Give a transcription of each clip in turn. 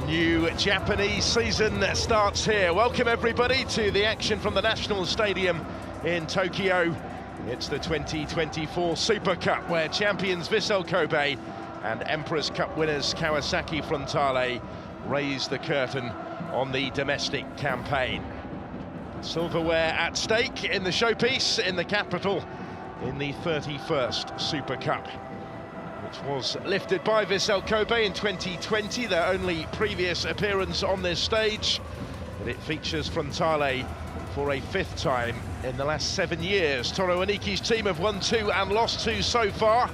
New Japanese season starts here. Welcome everybody to the action from the National Stadium in Tokyo. It's the 2024 Super Cup, where champions Vissel Kobe and Emperor's Cup winners Kawasaki Frontale raise the curtain on the domestic campaign. Silverware at stake in the showpiece in the capital in the 31st Super Cup, which was lifted by Vissel Kobe in 2020, their only previous appearance on this stage. But it features Frontale for a fifth time in the last 7 years. Toru Aniki's team have won 2 and lost 2 so far,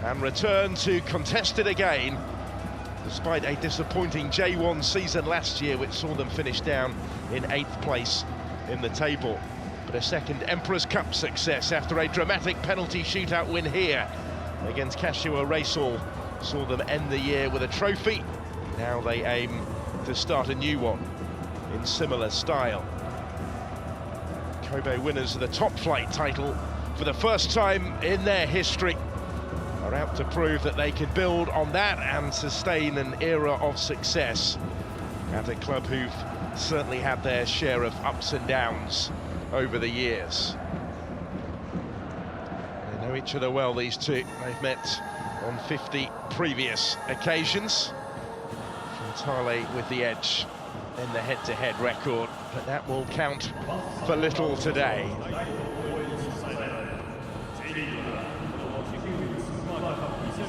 and return to contest it again, despite a disappointing J1 season last year, which saw them finish down in 8th place in the table. But a second Emperor's Cup success after a dramatic penalty shootout win here against Kashiwa Reysol saw them end the year with a trophy. Now they aim to start a new one in similar style. Kobe, winners of the top flight title for the first time in their history, are out to prove that they can build on that and sustain an era of success at a club who've certainly had their share of ups and downs over the years. They know each other well, these two. They've met on 50 previous occasions. Frontale with the edge in the head-to-head record, but that will count for little today.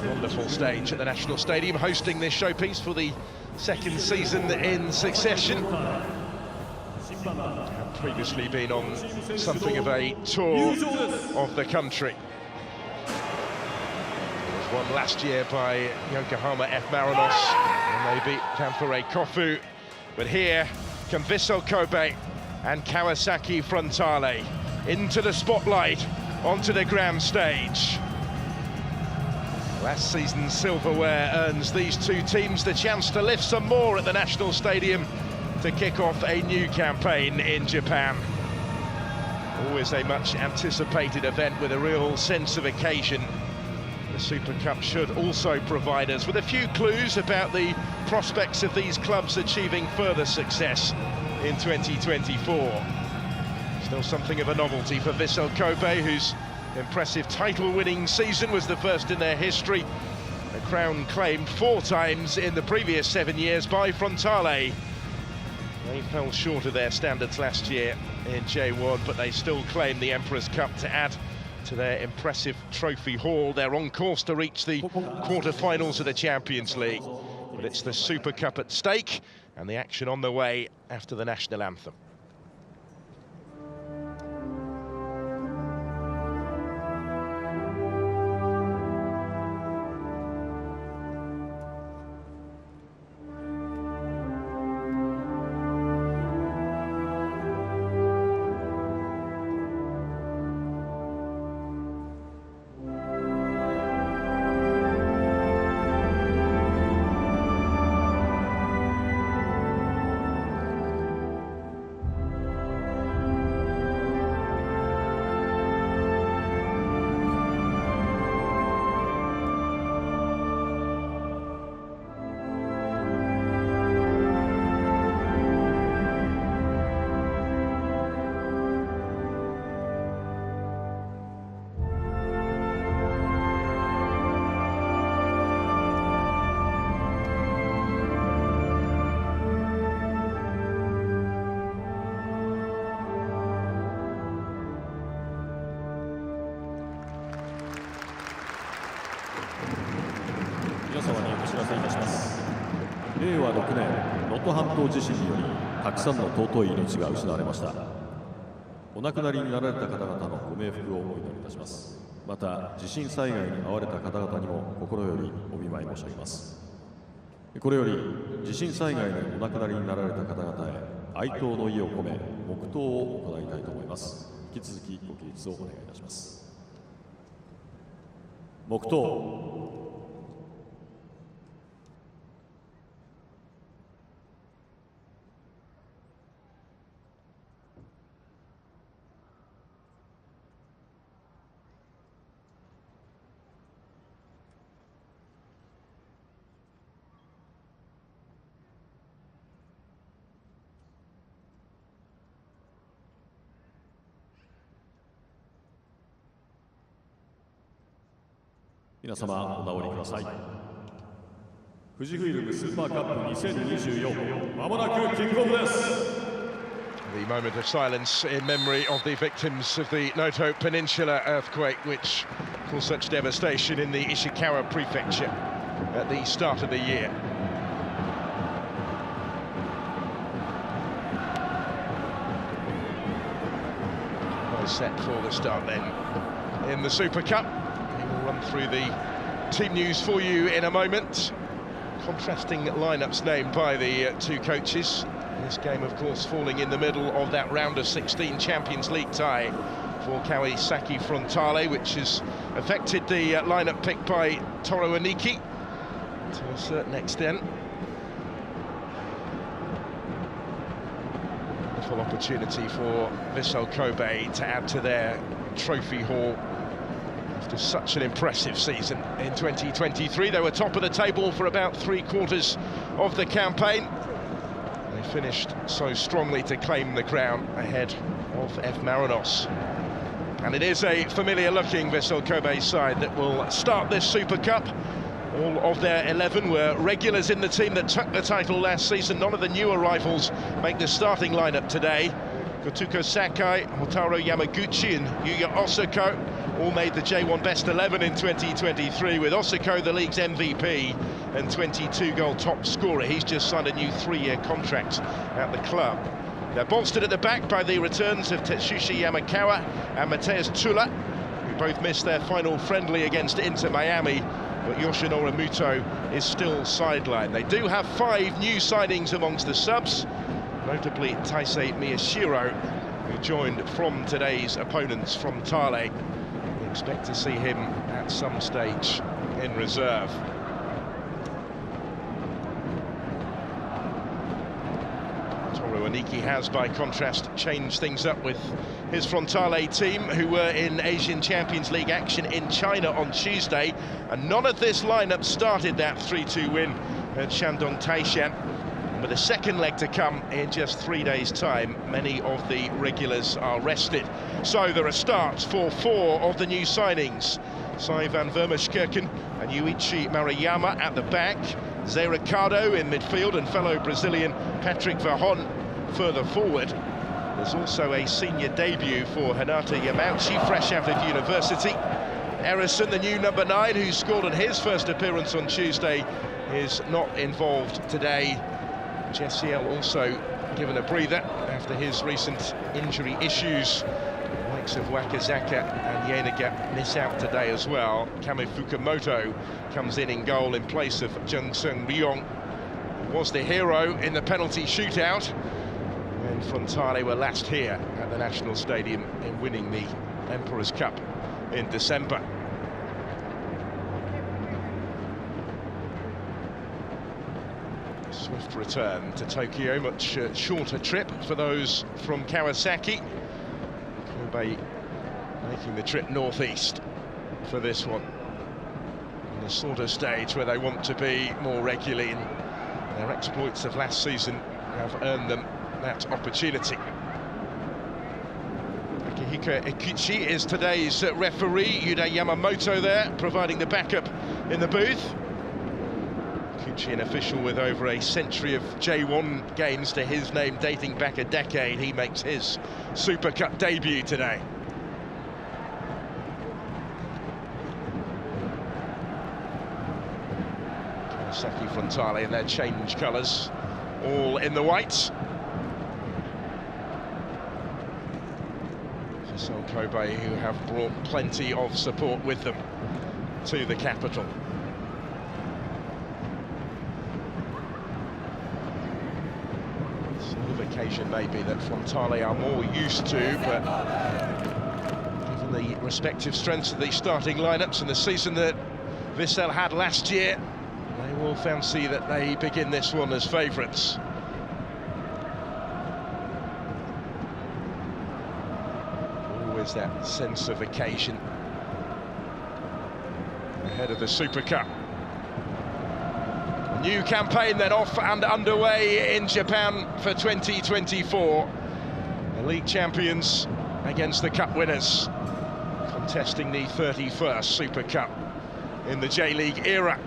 Wonderful stage at the National Stadium, hosting this showpiece for the second season in succession. Have previously been on something of a tour of the country. Won last year by Yokohama F. Marinos, and they beat Kanfure Kofu. But here come Vissel Kobe and Kawasaki Frontale into the spotlight, onto the grand stage. Last season's silverware earns these two teams the chance to lift some more at the National Stadium to kick off a new campaign in Japan. Always a much anticipated event with a real sense of occasion. The Super Cup should also provide us with a few clues about the prospects of these clubs achieving further success in 2024. Still something of a novelty for Vissel Kobe, whose impressive title-winning season was the first in their history. A crown claimed 4 times in the previous 7 years by Frontale. They fell short of their standards last year in J1, but they still claim the Emperor's Cup to add to their impressive trophy haul. They're on course to reach the quarter-finals of the Champions League. But it's the Super Cup at stake, and the action on the way after the national anthem.令和6年、能登半島地震によりたくさんの尊い命が失われました。お亡くなりになられた方々のご冥福をお祈りいたします。また地震災害に遭われた方々にも心よりお見舞い申し上げます。これより地震災害にお亡くなりになられた方々へ哀悼の意を込め黙祷を行いたいと思います。引き続きご起立をお願いいたします。黙祷。皆様お直りください。富士フイルムスーパーカップ2024まもなくキックオフです。The moment of silence in memory of the victims of the Noto Peninsula earthquake, which caused such devastation in the Ishikawa prefecture at the start of the year. Well set for the start then in the Super Cup. We will run through the team news for you in a moment. Contrasting lineups named by the two coaches. This game, of course, falling in the middle of that round of 16 Champions League tie for Kawasaki Frontale, which has affected the lineup picked by Toru Aniki to a certain extent. A full opportunity for Vissel Kobe to add to their trophy haul after such an impressive season in 2023. They were top of the table for about 3/4 of the campaign. They finished so strongly to claim the crown ahead of F. Marinos. And it is a familiar-looking Vissel Kobe side that will start this Super Cup. All of their 11 were regulars in the team that took the title last season. None of the new arrivals make the starting lineup today. Gotuko Sakai, Hotaru Yamaguchi and Yuya Osako all made the J1 Best 11 in 2023, with Osako the league's MVP and 22-goal top scorer. He's just signed a new 3-year contract at the club. They're bolstered at the back by the returns of Tetsushi Yamakawa and Mateus Tula, who both missed their final friendly against Inter Miami, but Yoshinori Muto is still sidelined. They do have 5 new signings amongst the subs, notably Taisei Miyashiro, who joined from today's opponents from Tale. We expect to see him at some stage in reserve. Toru Aniki has, by contrast, changed things up with his Frontale team, who were in Asian Champions League action in China on Tuesday, and none of this lineup started that 3-2 win at Shandong Taishan. With a second leg to come in just 3 days' time, many of the regulars are rested. So there are starts for 4 of the new signings. Sai van Vermeerschkerken and Yuichi Maruyama at the back. Zé Ricardo in midfield and fellow Brazilian Patrick Verhon further forward. There's also a senior debut for Hinata Yamauchi, fresh out of university. Erison, the new number 9, who scored in his first appearance on Tuesday, is not involved today. Jessiel also given a breather after his recent injury issues. The likes of Wakazaka and Yenaga miss out today as well. Kame Fukumoto comes in goal in place of Jung Seung Ryong, who was the hero in the penalty shootout when Frontale were last here at the National Stadium in winning the Emperor's Cup in December. Swift return to Tokyo, much shorter trip for those from Kawasaki. Kobe making the trip northeast for this one. On the sort of stage where they want to be more regularly, and their exploits of last season have earned them that opportunity. Akihiko Ikuchi is today's referee. Yuda Yamamoto there, providing the backup in the booth. An official with over a century of J1 games to his name, dating back a decade. He makes his Super Cup debut today. Kawasaki Frontale in their change colours, all in the white. Vissel Kobe, who have brought plenty of support with them to the capital. Occasion maybe that Frontale are more used to, but given the respective strengths of the starting lineups and the season that Vissel had last year, they will fancy that they begin this one as favourites. Always that sense of occasion ahead of the Super Cup. New campaign then off and underway in Japan for 2024. The league champions against the cup winners, contesting the 31st Super Cup in the J.League era.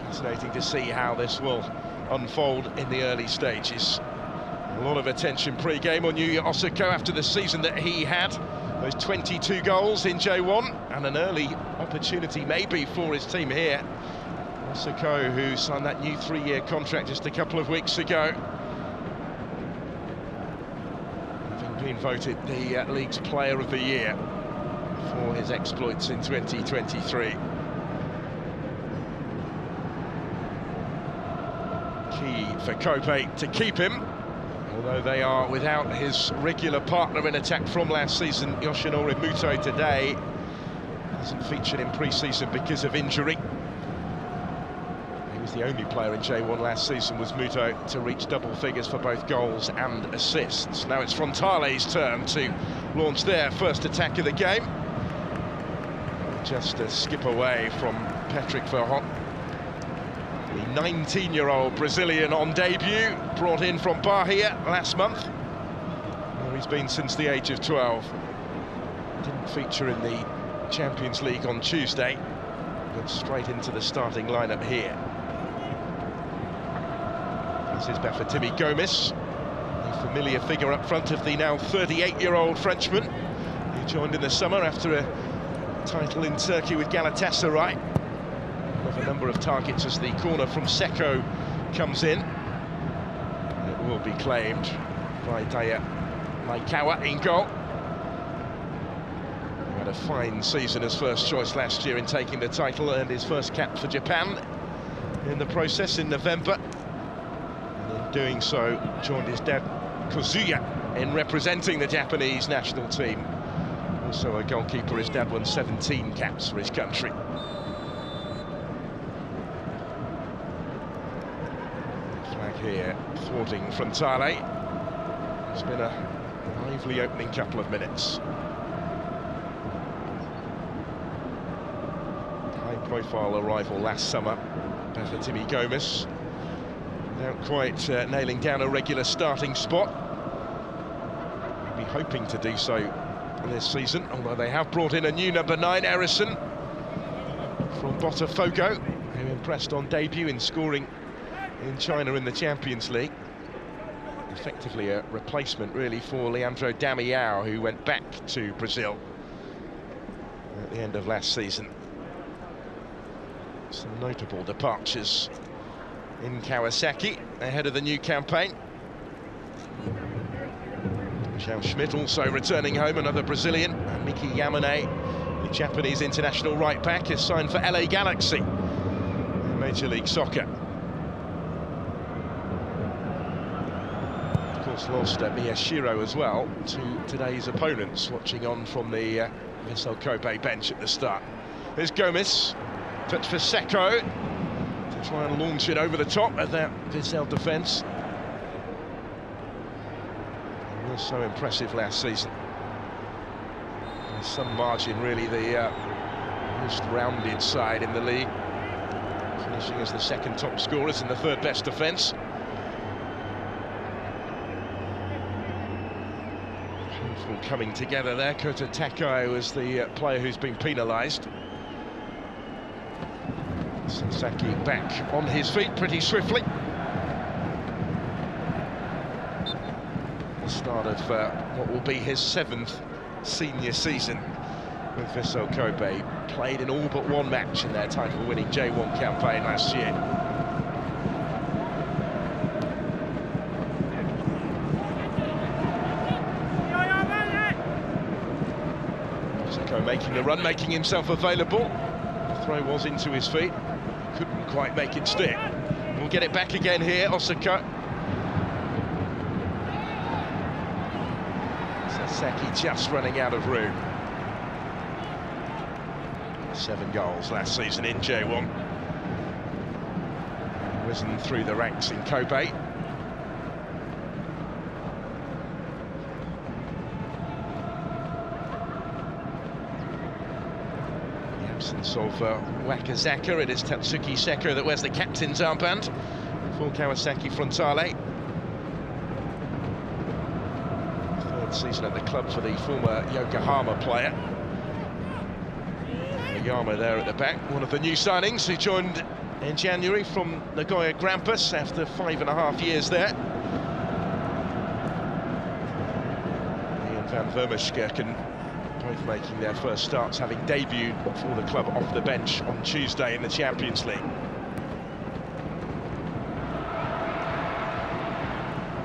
Fascinating to see how this will unfold in the early stages. A lot of attention pre-game on Yuya Osako after the season that he had. Those 22 goals in J1 and an early opportunity maybe for his team here. Osako, who signed that new 3-year contract just a couple of weeks ago, having been voted the league's player of the year for his exploits in 2023. Key for Kobe to keep him, although they are without his regular partner in attack from last season. Yoshinori Muto today hasn't featured in pre-season because of injury. He was the only player in J1 last season, was Muto, to reach double figures for both goals and assists. Now it's Frontale's turn to launch their first attack of the game. Just a skip away from Patrick Verhot. The 19-year-old Brazilian on debut, brought in from Bahia last month, where he's been since the age of 12. Didn't feature in the Champions League on Tuesday, but straight into the starting lineup here. This is Bafétimbi Gomis, the familiar figure up front of the now 38-year-old Frenchman, who joined in the summer after a title in Turkey with Galatasaray. Of a number of targets as the corner from Seko comes in. It will be claimed by Daya Maikawa in goal. He had a fine season as first choice last year in taking the title, earned his first cap for Japan in the process in November. And in doing so, joined his dad Kozuya in representing the Japanese national team. Also a goalkeeper, his dad won 17 caps for his country. Here, thwarting Frontale. It's been a lively opening couple of minutes. High-profile arrival last summer, Bafétimbi Gomis, without quite nailing down a regular starting spot. We'll be hoping to do so this season, although they have brought in a new number 9, Erison, from Botafogo, who impressed on debut in scoring in China in the Champions League. Effectively a replacement really for Leandro Damião, who went back to Brazil at the end of last season. Some notable departures in Kawasaki ahead of the new campaign. Michel Schmidt also returning home, another Brazilian. And Miki Yamane, the Japanese international right-back, is signed for LA Galaxy in Major League Soccer. Lost Miyashiro as well to today's opponents, watching on from the Vissel Kobe bench at the start. There's Gomis, touch for Seko to try and launch it over the top of that Vissel defence. He was so impressive last season. By some margin, really, the most rounded side in the league, finishing as the second top scorers and the third best defence. Coming together there. Kota Takai was the player who's been penalised. Sasaki back on his feet pretty swiftly. The start of what will be his 7th senior season with Vissel Kobe. Played in all but one match in their title-winning J1 campaign last year. Making the run, making himself available. The throw was into his feet. Couldn't quite make it stick. We'll get it back again here, Osako. Sasaki just running out of room. 7 goals last season in J1. Risen through the ranks in Kobe. Of Wakazaka, it is Tatsuki Seko that wears the captain's armband for Kawasaki Frontale. 3rd season at the club for the former Yokohama player. Yama there at the back, one of the new signings who joined in January from Nagoya Grampus after 5.5 years there. He and Van Vermeerschkerken both making their first starts, having debuted for the club off the bench on Tuesday in the Champions League.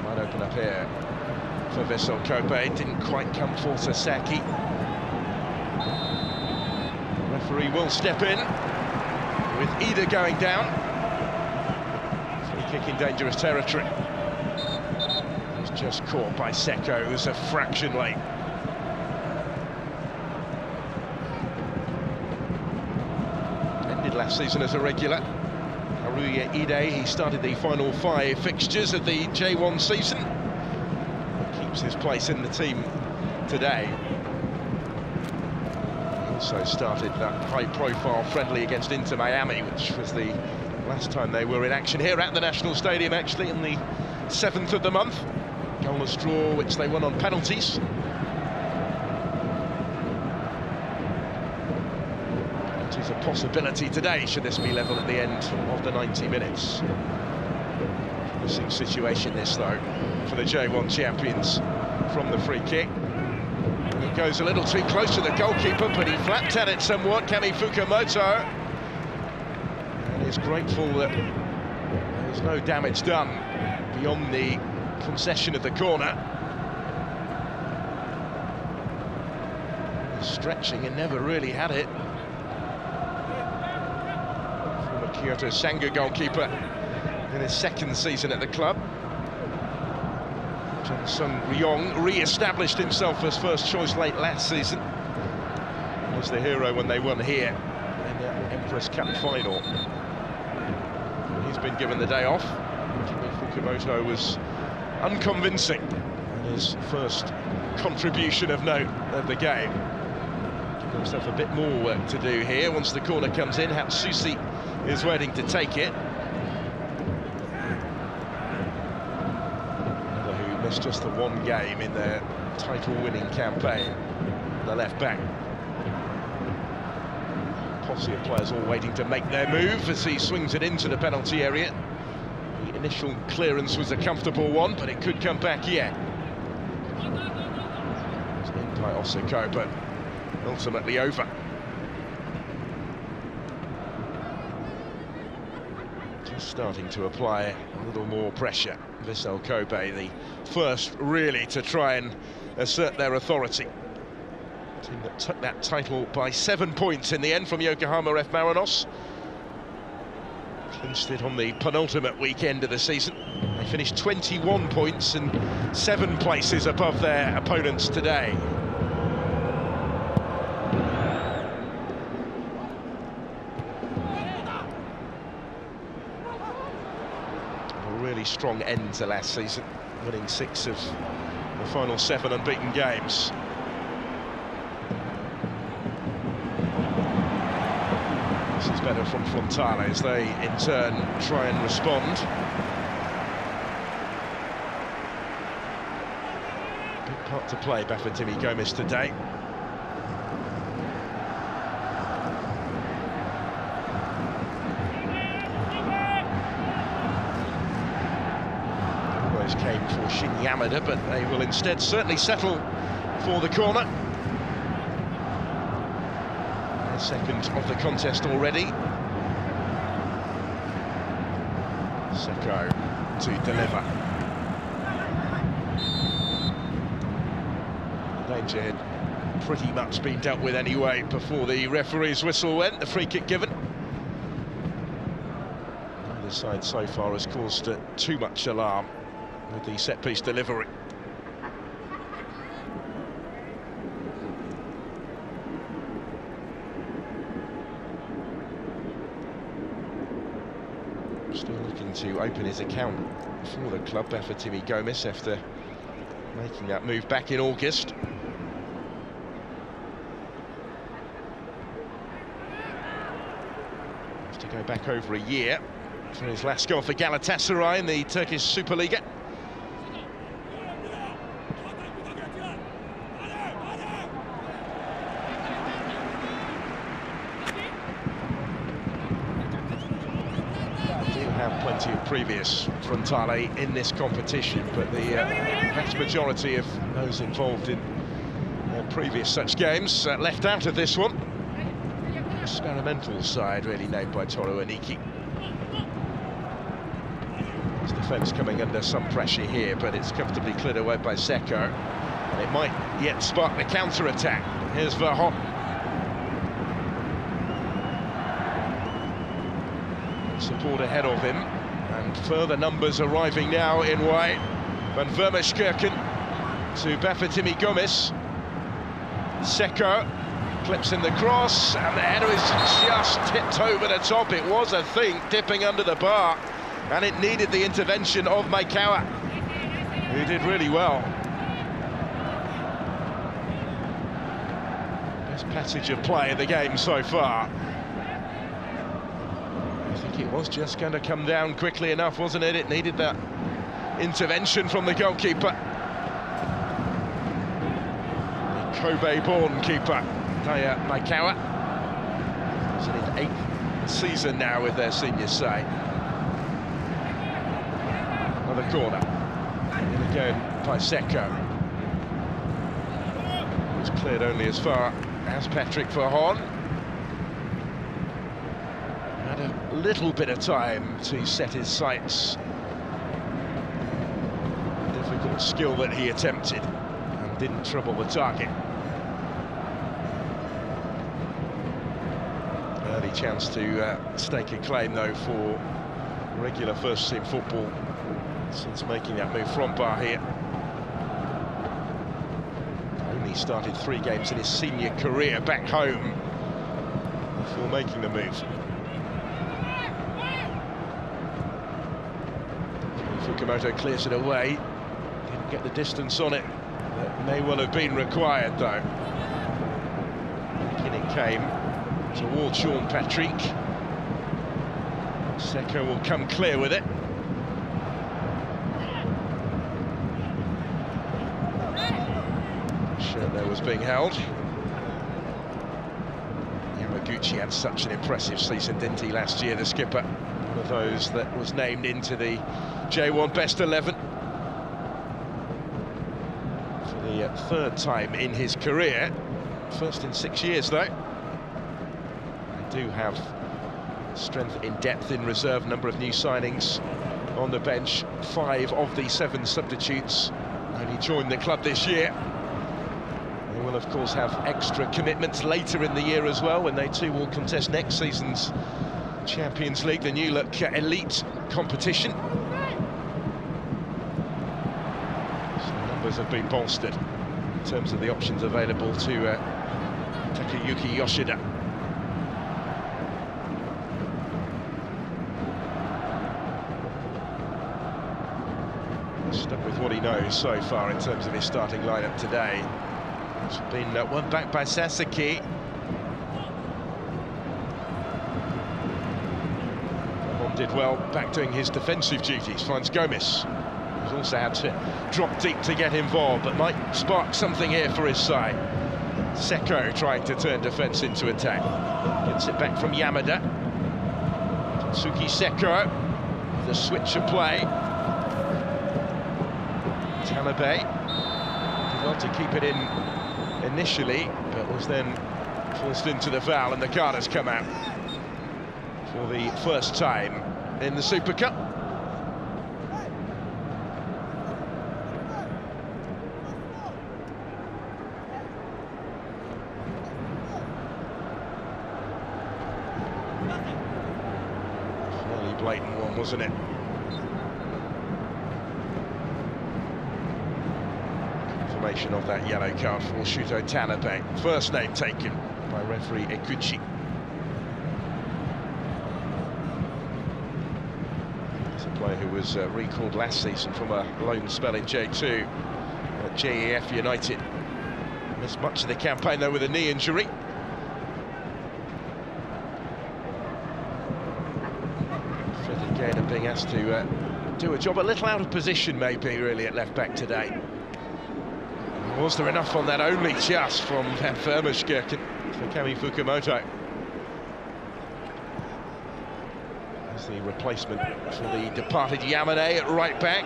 Might open up here for Vissel Kobe, didn't quite come for Sasaki. The referee will step in with Ida going down. Free kick in dangerous territory. It's just caught by Seko, who's a fraction late. Ended last season as a regular. Haruya Ide, he started the final 5 fixtures of the J1 season. Keeps his place in the team today. He also started that high-profile friendly against Inter Miami, which was the last time they were in action here at the National Stadium, actually, on the 7th of the month. Goalless draw, which they won on penalties. Penalties a possibility today, should this be level at the end of the 90 minutes. Missing situation this, though, for the J1 champions from the free kick. He goes a little too close to the goalkeeper, but he flapped at it somewhat, Kami Fukamoto. And is grateful that there's no damage done beyond the concession of the corner. He's stretching and never really had it. Former Kyoto Sanga goalkeeper in his 2nd season at the club. Jung Sung Ryong re-established himself as first choice late last season. Was the hero when they won here in the Empress Cup final. He's been given the day off. Fukamoto was unconvincing in his first contribution of note of the game. Give himself a bit more work to do here. Once the corner comes in, Hatsusi is waiting to take it. It's just the one game in their title-winning campaign, the left back. Posse of players all waiting to make their move as he swings it into the penalty area. The initial clearance was a comfortable one, but it could come back yet. It's in by Osako, but ultimately over. Just starting to apply a little more pressure. Vissel Kobe, the first really to try and assert their authority. The team that took that title by 7 points in the end from Yokohama F. Marinos. Clinched it on the penultimate weekend of the season. They finished 21 points and 7 places above their opponents today. Strong end to last season, winning 6 of the final 7 unbeaten games. This is better from Frontale as they in turn try and respond. Big part to play, Bafétimi Gomis today. Came for Shin Yamada, but they will instead certainly settle for the corner. The second of the contest already. Seko to deliver. The danger had pretty much been dealt with anyway before the referee's whistle went, the free kick given. Neither side so far has caused too much alarm with the set-piece delivery. Still looking to open his account for the club, Bafétimi Gomis, after making that move back in August. Has to go back over a year for his last goal for Galatasaray in the Turkish Superliga. plenty of previous Frontale in this competition, but the vast majority of those involved in previous such games left out of this one. Experimental side really named by Toru Aniki. His defence coming under some pressure here, but it's comfortably cleared away by Seko. And it might yet spark the counter-attack. Here's Verhon. Support ahead of him, and further numbers arriving now in white. Van Vermeerschkerken to Bafétimi Gomis. Seko clips in the cross, and the header is just tipped over the top. It was, I think, dipping under the bar, and it needed the intervention of Maekawa, who did really well. Best passage of play in the game so far. I think it was just going to come down quickly enough, wasn't it? It needed that intervention from the goalkeeper. The Kobe-born keeper, Taya Maekawa. He's in his 8th season now with their senior side. Another corner. In again by Seko. It was cleared only as far as Patrick Verhon. Had a little bit of time to set his sights. Difficult skill that he attempted and didn't trouble the target. Early chance to stake a claim though for regular first team football since making that move from bar here. Only started 3 games in his senior career back home before making the move. Fukumoto clears it away. Didn't get the distance on it. That may well have been required though. In it came towards Sean Patrick. Seko will come clear with it. Shirt there was being held. Yamaguchi had such an impressive season, didn't he, last year, the skipper? One of those that was named into the J1 Best 11 for the 3rd time in his career. First in 6 years, though. They do have strength in depth in reserve, number of new signings on the bench. 5 of the 7 substitutes only joined the club this year. They will, of course, have extra commitments later in the year as well, when they too will contest next season's Champions League, the new look elite competition. So numbers have been bolstered in terms of the options available to Takayuki Yoshida. Stuck with what he knows so far in terms of his starting lineup today. It's been won back by Sasaki. Did well back doing his defensive duties, finds Gomis, who's also had to drop deep to get involved, but might spark something here for his side. Seko trying to turn defence into attack. Gets it back from Yamada. Tsuki Seko, the switch of play. Tanabe did well to keep it in initially, but was then forced into the foul, and the card has come out for the first time in the Super Cup. Fairly blatant one, wasn't it? Confirmation of that yellow card for Shuto Tanabe. First name taken by referee Ekuchi. Who was recalled last season from a loan spell in J2 at JEF United. Missed much of the campaign though with a knee injury. Fred again being asked to do a job a little out of position maybe really at left back today. Was there enough on that? Only just from Van Vermeerschkerken for Kami Fukumoto. He's the replacement for the departed Yamane at right back.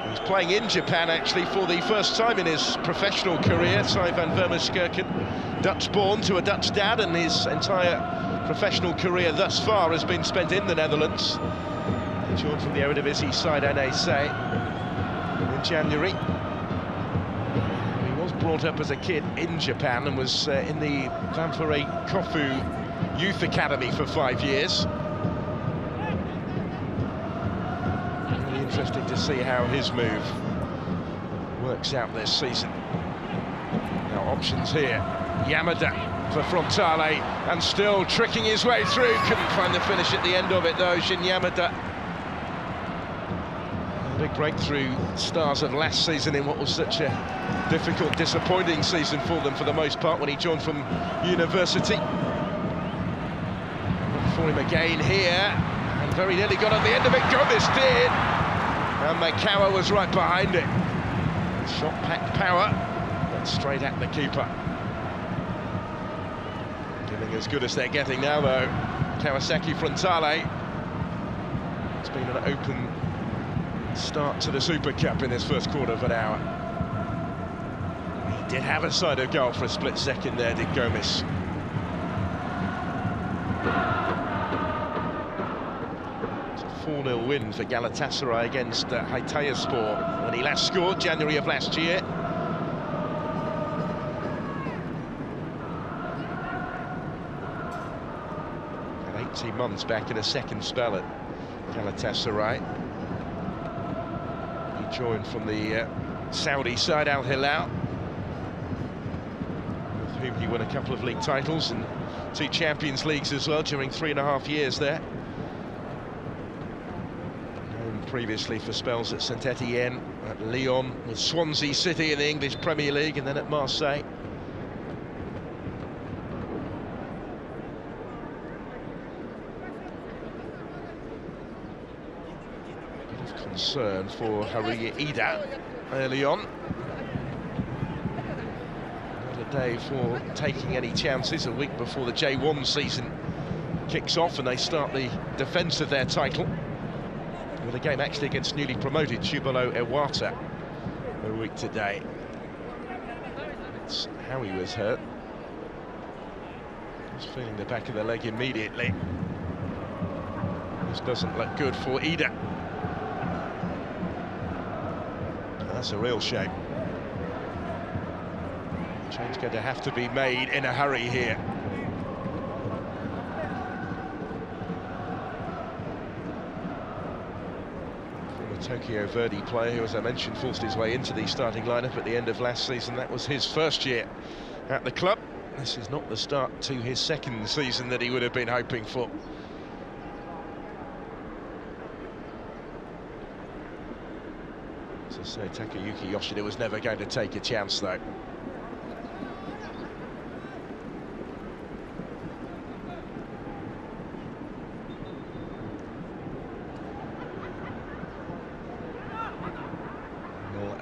He's playing in Japan, actually, for the first time in his professional career. Sy van Vermeerkerken, Dutch-born to a Dutch dad, and his entire professional career thus far has been spent in the Netherlands. He joined from the Eredivisie side NEC in January. He was brought up as a kid in Japan and was in the Vamphore Kofu Youth Academy for 5 years. Interesting to see how his move works out this season. Now options here. Yamada for Frontale, and still tricking his way through. Couldn't find the finish at the end of it though, Shin Yamada. A big breakthrough, stars of last season in what was such a difficult, disappointing season for them for the most part when he joined from university. For him again here, and very nearly got at the end of it. Gomez did. And Makawa was right behind it. Shot-packed power, but straight at the keeper. Getting as good as they're getting now, though. Kawasaki Frontale. It's been an open start to the Super Cup in this first quarter of an hour. He did have a side of goal for a split second there, did Gomez. 4-0 win for Galatasaray against Hatayspor when he last scored, January of last year. And 18 months back in a second spell at Galatasaray. He joined from the Saudi side, Al Hilal, with whom he won a couple of league titles and 2 Champions Leagues as well during 3.5 years there. Previously for spells at Saint Etienne, at Lyon, with Swansea City in the English Premier League, and then at Marseille. A bit of concern for Haruya Ida early on. Not a day for taking any chances, a week before the J1 season kicks off and they start the defence of their title. With a game actually against newly promoted Chubalo Ewata a week today. That's how he was hurt. He's feeling the back of the leg immediately. This doesn't look good for Ida. That's a real shame. Change going to have to be made in a hurry here. Tokyo Verdy player who, as I mentioned, forced his way into the starting lineup at the end of last season. That was his first year at the club. This is not the start to his second season that he would have been hoping for. As I say, Takayuki Yoshida was never going to take a chance, though.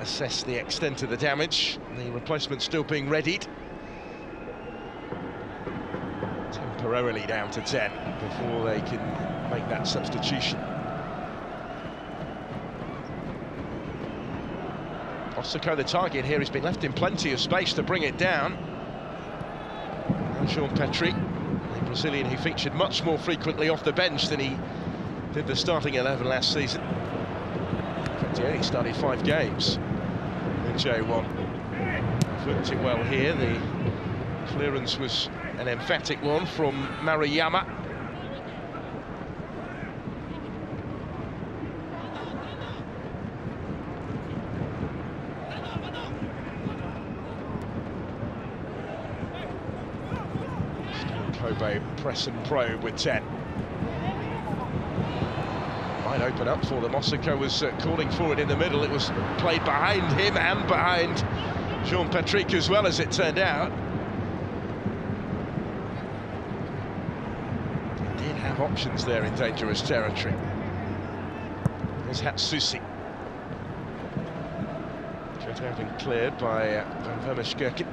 Assess the extent of the damage. The replacement still being readied. Temporarily down to 10 before they can make that substitution. Osako the target here. He's been left in plenty of space to bring it down. And Jean Petry, the Brazilian who featured much more frequently off the bench than he did the starting 11 last season. In fact, he only started 5 games in J1. Flipped it well here. The clearance was an emphatic one from Maruyama. Kobe press and probe with 10. Might open up for them. Osako was calling for it in the middle. It was played behind him and behind Jean-Patrick as well, as it turned out. He did have options there in dangerous territory. There's Hatsusi. Cut out and cleared by Van Vermeerkerken.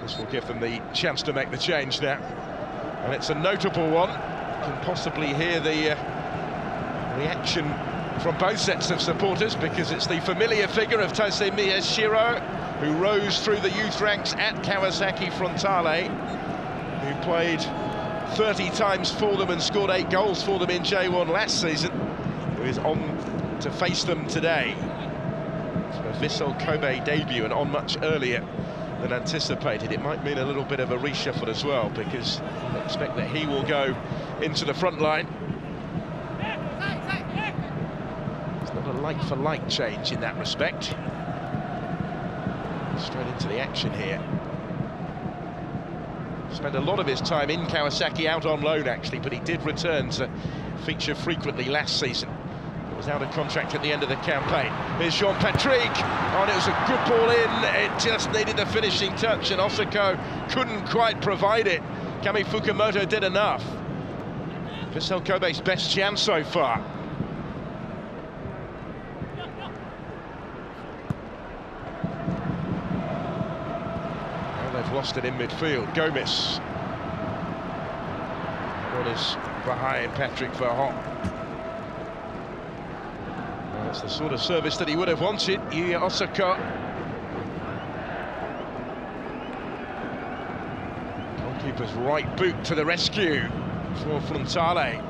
This will give them the chance to make the change now. And it's a notable one. can possibly hear the reaction from both sets of supporters, because it's the familiar figure of Taisei Miyashiro, who rose through the youth ranks at Kawasaki Frontale, who played 30 times for them and scored 8 goals for them in J1 last season, who is on to face them today. A Vissel Kobe debut, and on much earlier than anticipated. It might mean a little bit of a reshuffle as well, because I expect that he will go into the front line. It's not a like-for-like change in that respect. Straight into the action here. Spent a lot of his time in Kawasaki out on loan, actually, but he did return to feature frequently last season. Was out of contract at the end of the campaign. Here's Jean-Patrick, oh, and it was a good ball in. It just needed the finishing touch, and Osako couldn't quite provide it. Kami Fukumoto did enough. Vissel Kobe's best chance so far. Now they've lost it in midfield. Gomes. What is behind Patrick Verhot? That's the sort of service that he would have wanted. Yuya Osako. Goalkeeper's right boot to the rescue for Frontale. He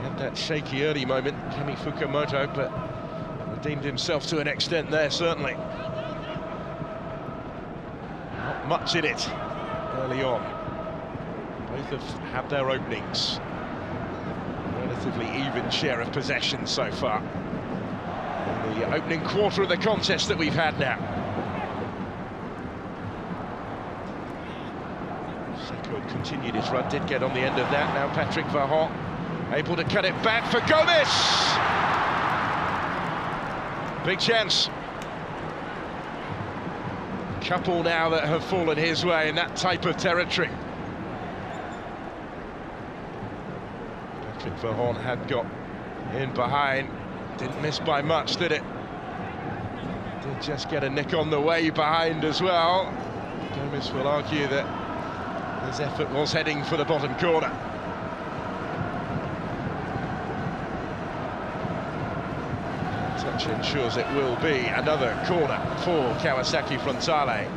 had that shaky early moment, Kami Fukumoto, but redeemed himself to an extent there, certainly. Not much in it early on. Both have had their openings. Relatively even share of possession so far. In the opening quarter of the contest that we've had now. Seko had continued his run, did get on the end of that. Now Patrick Verhot able to cut it back for Gomes. Big chance. Couple now that have fallen his way in that type of territory. Patrick Verhot had got in behind, didn't miss by much, did it? Did just get a nick on the way behind as well. Gomes will argue that his effort was heading for the bottom corner. Touch ensures it will be another corner for Kawasaki Frontale.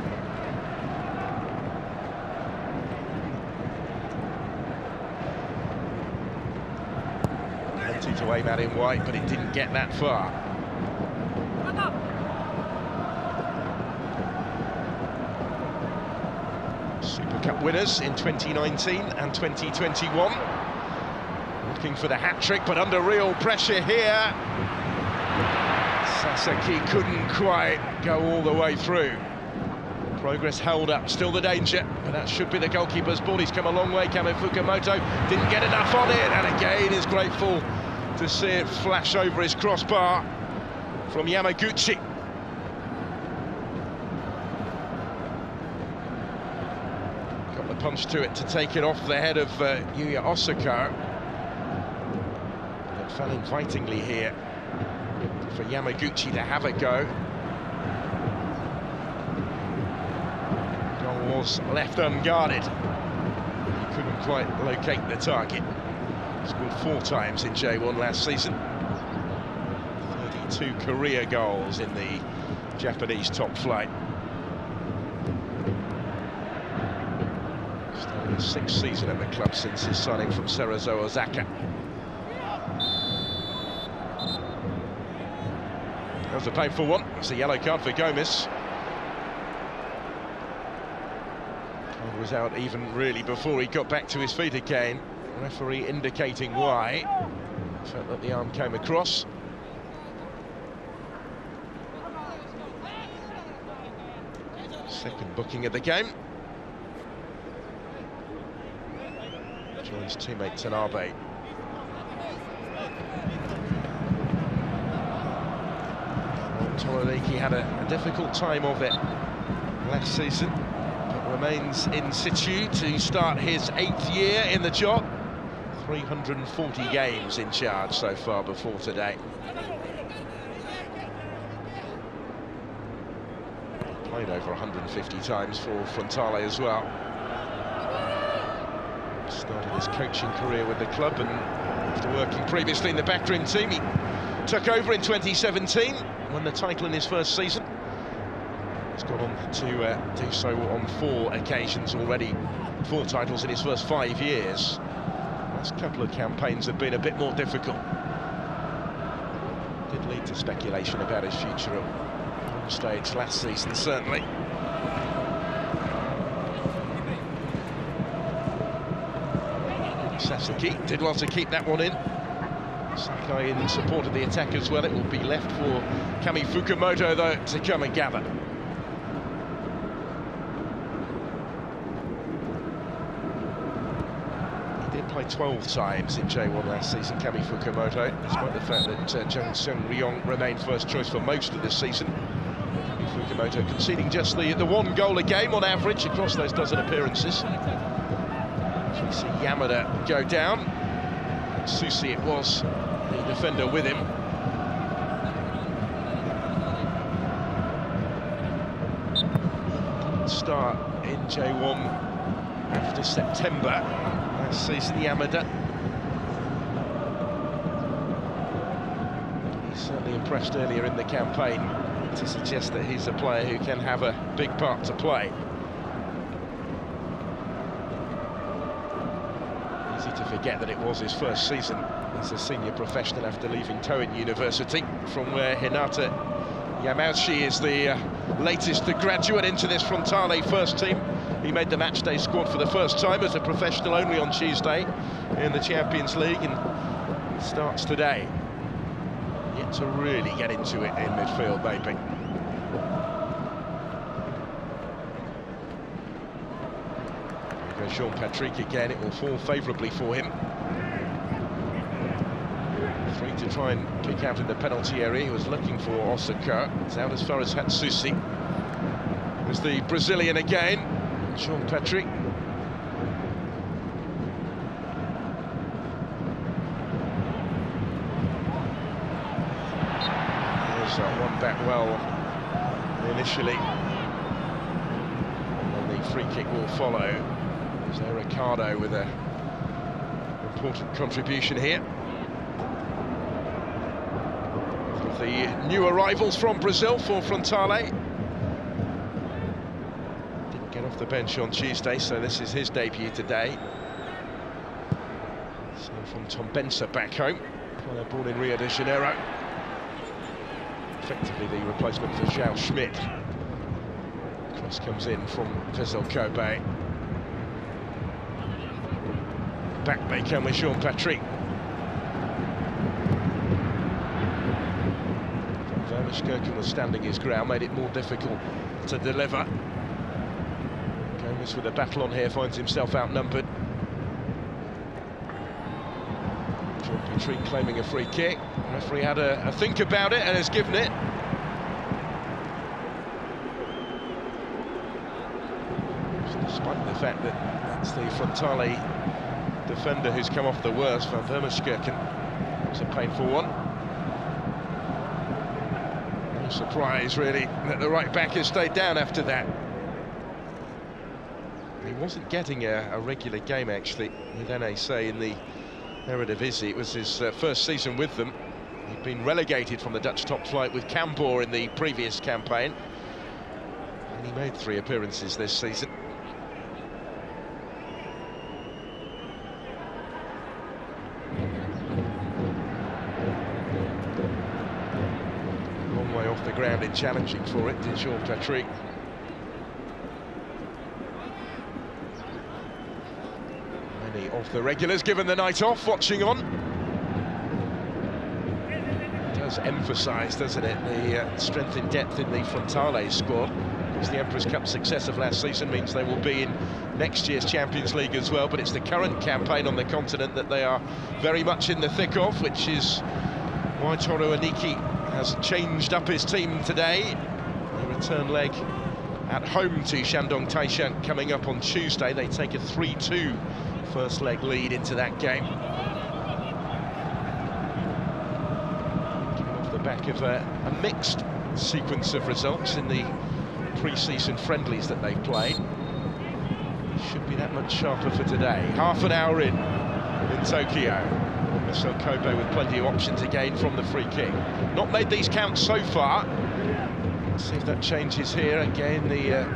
To aim at in white, but it didn't get that far. Super Cup winners in 2019 and 2021. Looking for the hat-trick, but under real pressure here. Sasaki couldn't quite go all the way through. Progress held up, still the danger, but that should be the goalkeeper's ball. He's come a long way, Kami Fukumoto didn't get enough on it, and again is grateful to see it flash over his crossbar from Yamaguchi. Got the punch to it to take it off the head of Yuya Osako. It fell invitingly here for Yamaguchi to have a go. Goal was left unguarded. He couldn't quite locate the target. Scored 4 times in J1 last season. 32 career goals in the Japanese top flight. Starting his 6th season at the club since his signing from Cerezo Osaka. That was a painful one. It's a yellow card for Gomes. He was out even really before he got back to his feet again. Referee indicating why. Felt that the arm came across. Second booking of the game. Joins teammate Tanabe. Toloniki had a difficult time of it last season, but remains in situ to start his 8th year in the job. 340 games in charge so far before today. Played over 150 times for Frontale as well. Started his coaching career with the club, and after working previously in the backroom team, he took over in 2017, won the title in his first season. He's gone on to do so on 4 occasions already, 4 titles in his first 5 years. The last couple of campaigns have been a bit more difficult. Did lead to speculation about his future at one stage last season, certainly. Sasaki did well to keep that one in. Sakai in support of the attack as well. It will be left for Kami Fukumoto, though, to come and gather. He did play 12 times in J1 last season, Kami Fukumoto, despite the fact that Jung Seung Ryong remained first choice for most of this season. Kami Fukumoto conceding just the 1 goal a game on average across those dozen appearances. We see Yamada go down. Susi it was, the defender with him. Didn't start in J1 after September last season, Yamada. He certainly impressed earlier in the campaign to suggest that he's a player who can have a big part to play. To forget that it was his first season as a senior professional after leaving Toin University, from where Hinata Yamauchi is the latest graduate into this Frontale first team. He made the matchday squad for the first time as a professional only on Tuesday in the Champions League, and starts today. Yet to really get into it in midfield, maybe. Jean-Patrick again, it will fall favourably for him. 3 to try and kick out in the penalty area. He was looking for Osaka. It's out as far as Hatsusi. There's the Brazilian again, Jean-Patrick. There's one back well initially. And then the free kick will follow. So Ricardo with an important contribution here. Of the new arrivals from Brazil for Frontale. Didn't get off the bench on Tuesday, so this is his debut today. So from Tombense back home, player born in Rio de Janeiro. Effectively the replacement for Zhao Schmidt. Cross comes in from Vissel Kobe. Back they come with Jean-Patrick. Vermeskirchen was standing his ground, made it more difficult to deliver. Gomez with a battle on here finds himself outnumbered. Jean-Patrick claiming a free kick. The referee had a think about it and has given it. Despite the fact that that's the Frontale defender who's come off the worst, Van Vermeskirchen. It's a painful one. No surprise, really, that the right back has stayed down after that. He wasn't getting a regular game, actually, with NAC in the Eredivisie. It was his first season with them. He'd been relegated from the Dutch top flight with Cambuur in the previous campaign. And he made 3 appearances this season. Way off the ground in challenging for it, did Jean-Patrick. Many of the regulars given the night off, watching on. It does emphasise, doesn't it, the strength in depth in the Frontale squad. Because the Emperor's Cup success of last season means they will be in next year's Champions League as well, but it's the current campaign on the continent that they are very much in the thick of, which is why Toru Aniki has changed up his team today. The return leg at home to Shandong Taishan coming up on Tuesday. They take a 3-2 first leg lead into that game. Coming off the back of a mixed sequence of results in the pre-season friendlies that they've played. should be that much sharper for today. Half an hour in Tokyo. Vissel Kobe with plenty of options again from the free kick. Not made these count so far. Let's see if that changes here. Again, the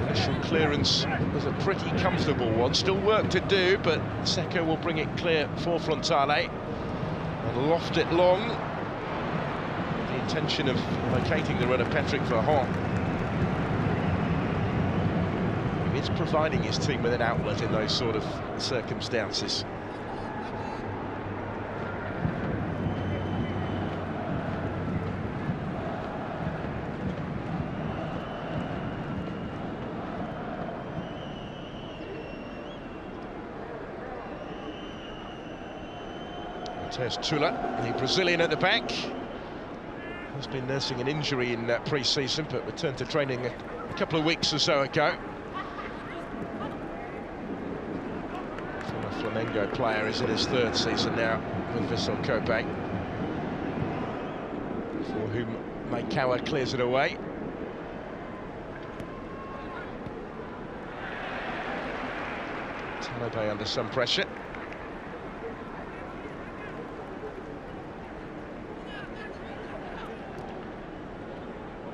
initial clearance was a pretty comfortable one. Still work to do, but Secco will bring it clear for Frontale and loft it long. The intention of locating the runner Patrick Verhon. He is providing his team with an outlet in those sort of circumstances. There's Tula, the Brazilian at the back. Has been nursing an injury in pre-season, but returned to training a couple of weeks or so ago. Former Flamengo player is in his third season now with Vissel Kobe, for whom Maikawa clears it away. Tanabe under some pressure.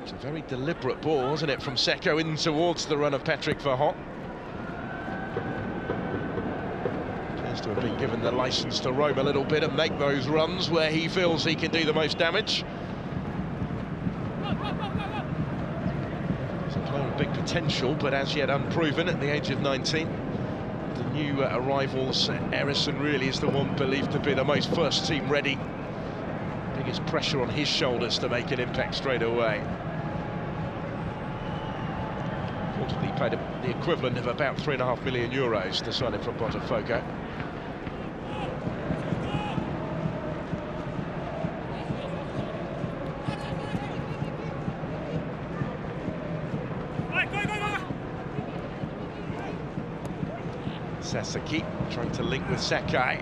It's a very deliberate ball, isn't it, from Secco in towards the run of Patrick Verhon. Appears to have been given the licence to roam a little bit and make those runs where he feels he can do the most damage. He's a player of big potential, but as yet unproven at the age of 19. The new arrivals, Erison really is the one believed to be the most first-team ready. Biggest pressure on his shoulders to make an impact straight away. He paid the equivalent of about €3.5 million to sign him from Botafogo. Sasaki trying to link with Sakai.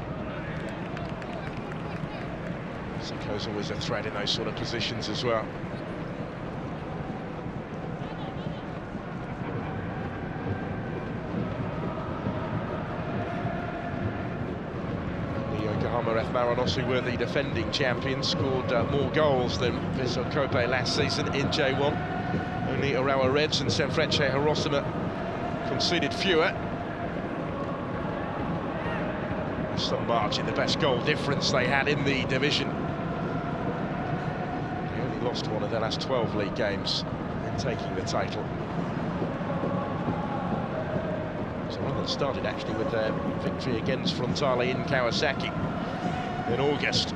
Sako's always a threat in those sort of positions as well. Maranos, who were the defending champions, scored more goals than Vissel Kobe last season in J1. Only Urawa Reds and Sanfrecce Hiroshima conceded fewer. Some margin, the best goal difference they had in the division. They only lost one of their last 12 league games in taking the title. So one that started actually with their victory against Frontale in Kawasaki in August. It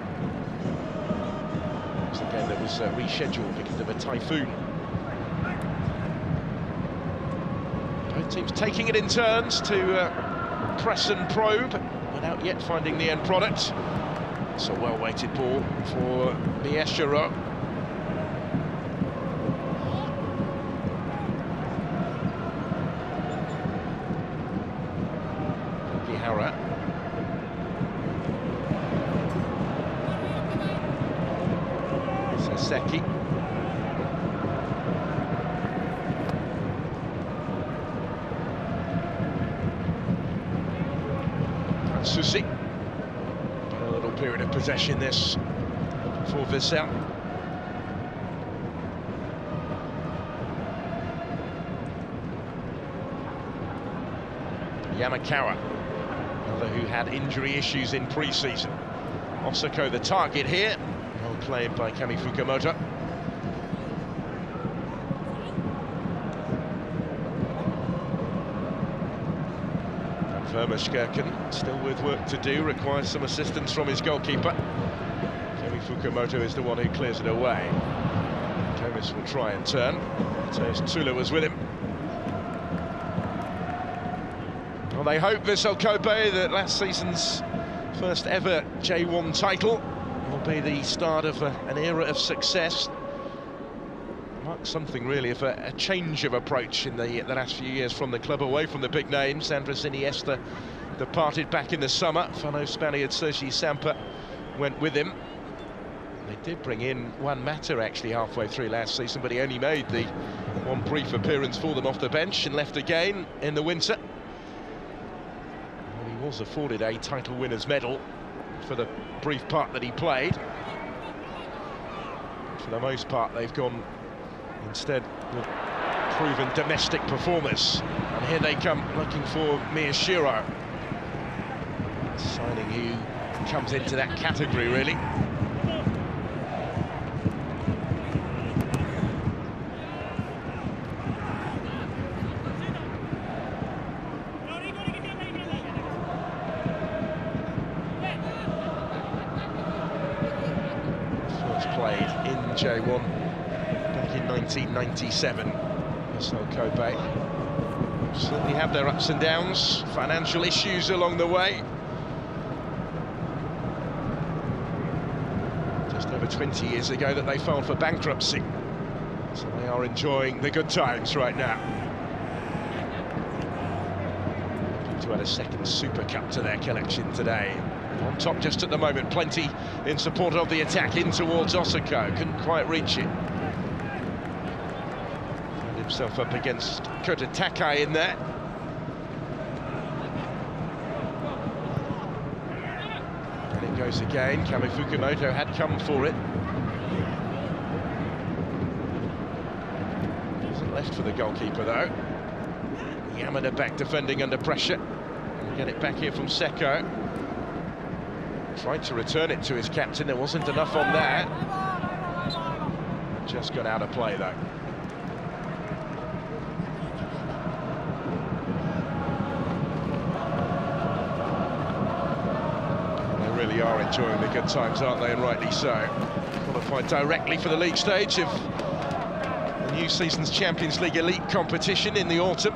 was a game that was rescheduled because of a typhoon. Both teams taking it in turns to press and probe without yet finding the end product. It's a well-weighted ball for Miyashiro. Gihara. Saseki. Susi. A little period of possession this for Vissel. Yamakawa, another who had injury issues in pre-season. Osako the target here. Well played by Kami Fukamoto. And Vermaskirchen, still with work to do, requires some assistance from his goalkeeper. Kami Fukamoto is the one who clears it away. Thomas will try and turn. Mateus Tula was with him. Well, they hope, Vissel Kobe, that last season's first ever J1 title will be the start of an era of success. Marks something really of a change of approach in the last few years from the club, away from the big names. Andres Iniesta departed back in the summer. Fellow Spaniard Sergi Samper went with him. They did bring in Juan Mata actually halfway through last season, but he only made the one brief appearance for them off the bench and left again in the winter. And he was afforded a title winner's medal for the brief part that he played. For the most part, they've gone instead with proven domestic performers. And here they come looking for Miyashiro. Signing who comes into that category, really. First played in J1 back in 1997. Vissel Kobe certainly have their ups and downs, financial issues along the way. Just over 20 years ago that they filed for bankruptcy, so they are enjoying the good times right now. To add a second Super Cup to their collection today. On top just at the moment, plenty in support of the attack in towards Osako, couldn't quite reach it. Found himself up against Kota Takai in there. And it goes again, Kami Fukumoto had come for it. Isn't left for the goalkeeper though. Yamada back defending under pressure. Get it back here from Seko. Tried to return it to his captain, there wasn't enough on that. Just got out of play though. They really are enjoying the good times, aren't they, and rightly so. Qualified directly for the league stage of the new season's Champions League elite competition in the autumn.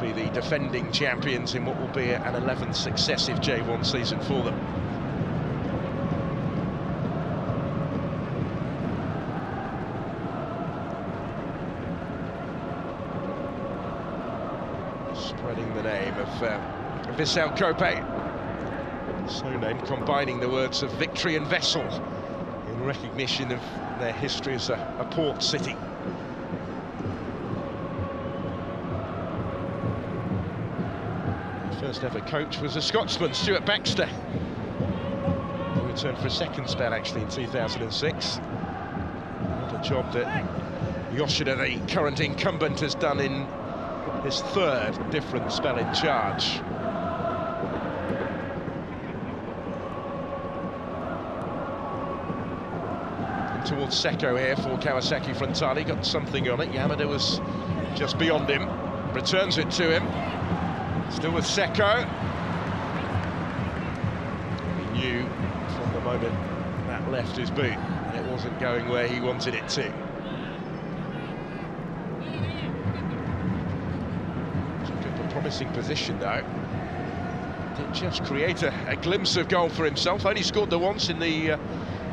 Be the defending champions in what will be an 11th successive J1 season for them. Spreading the name of Vissel Kobe, so named, combining the words of victory and vessel in recognition of their history as a port city. First ever coach was a Scotsman, Stuart Baxter, who returned for a second spell actually in 2006. And a job that Yoshida, the current incumbent, has done in his third different spell in charge. And towards Seko here for Kawasaki Frontale, got something on it. Yamada was just beyond him, returns it to him. Still with Seko. He knew from the moment that left his boot and it wasn't going where he wanted it to. Took up a promising position though. Did just create a glimpse of goal for himself. Only scored the once in the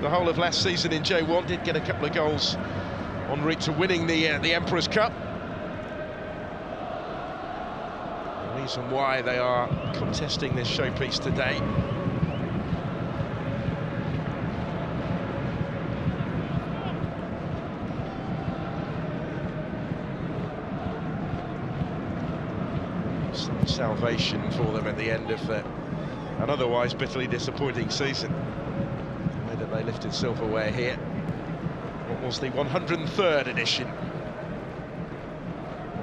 whole of last season in J1. Did get a couple of goals en route to winning the Emperor's Cup. Reason why they are contesting this showpiece today. Some salvation for them at the end of an otherwise bitterly disappointing season. The way that they lifted silverware here. What was the 103rd edition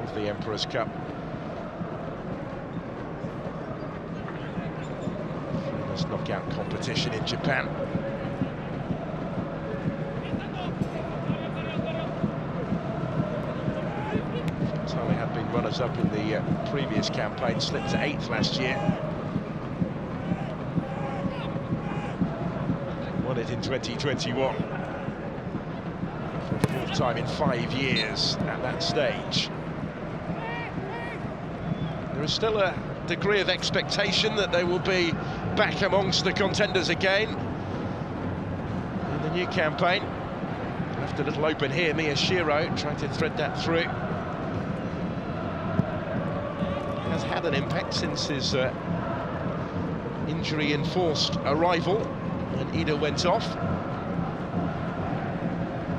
of the Emperor's Cup. Knockout competition in Japan. Frontale had been runners-up in the previous campaign, slipped to 8th last year. Won it in 2021. For the 4th time in 5 years at that stage. There is still a degree of expectation that they will be back amongst the contenders again in the new campaign. Left a little open here, Miyashiro trying to thread that through. Has had an impact since his injury-enforced arrival when Ida went off.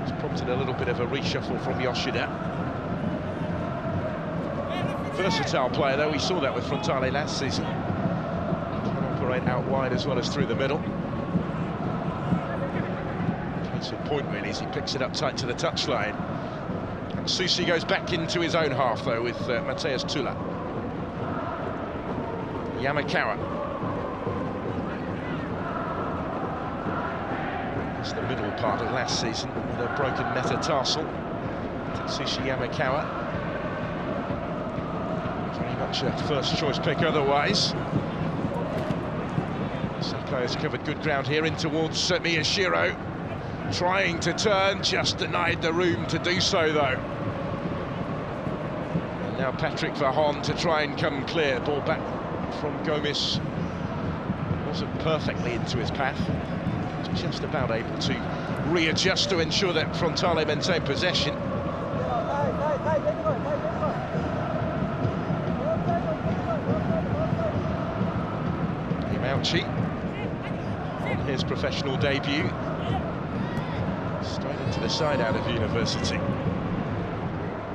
It's prompted a little bit of a reshuffle from Yoshida. Versatile player, though. We saw that with Frontale last season. Can operate out wide as well as through the middle. Case in point, really, as he picks it up tight to the touchline. And Susi goes back into his own half, though, with Mateus Tula. Yamakawa. It's the middle part of last season with a broken metatarsal. Tatsushi Yamakawa. Very much a first-choice pick otherwise. Seko has covered good ground here in towards Miyashiro. Trying to turn, just denied the room to do so, though. And now Patrick Vahon to try and come clear. Ball back from Gomis. Wasn't perfectly into his path. Just about able to readjust to ensure that Frontale maintain possession. Imauchi on his professional debut. Straight into the side out of University.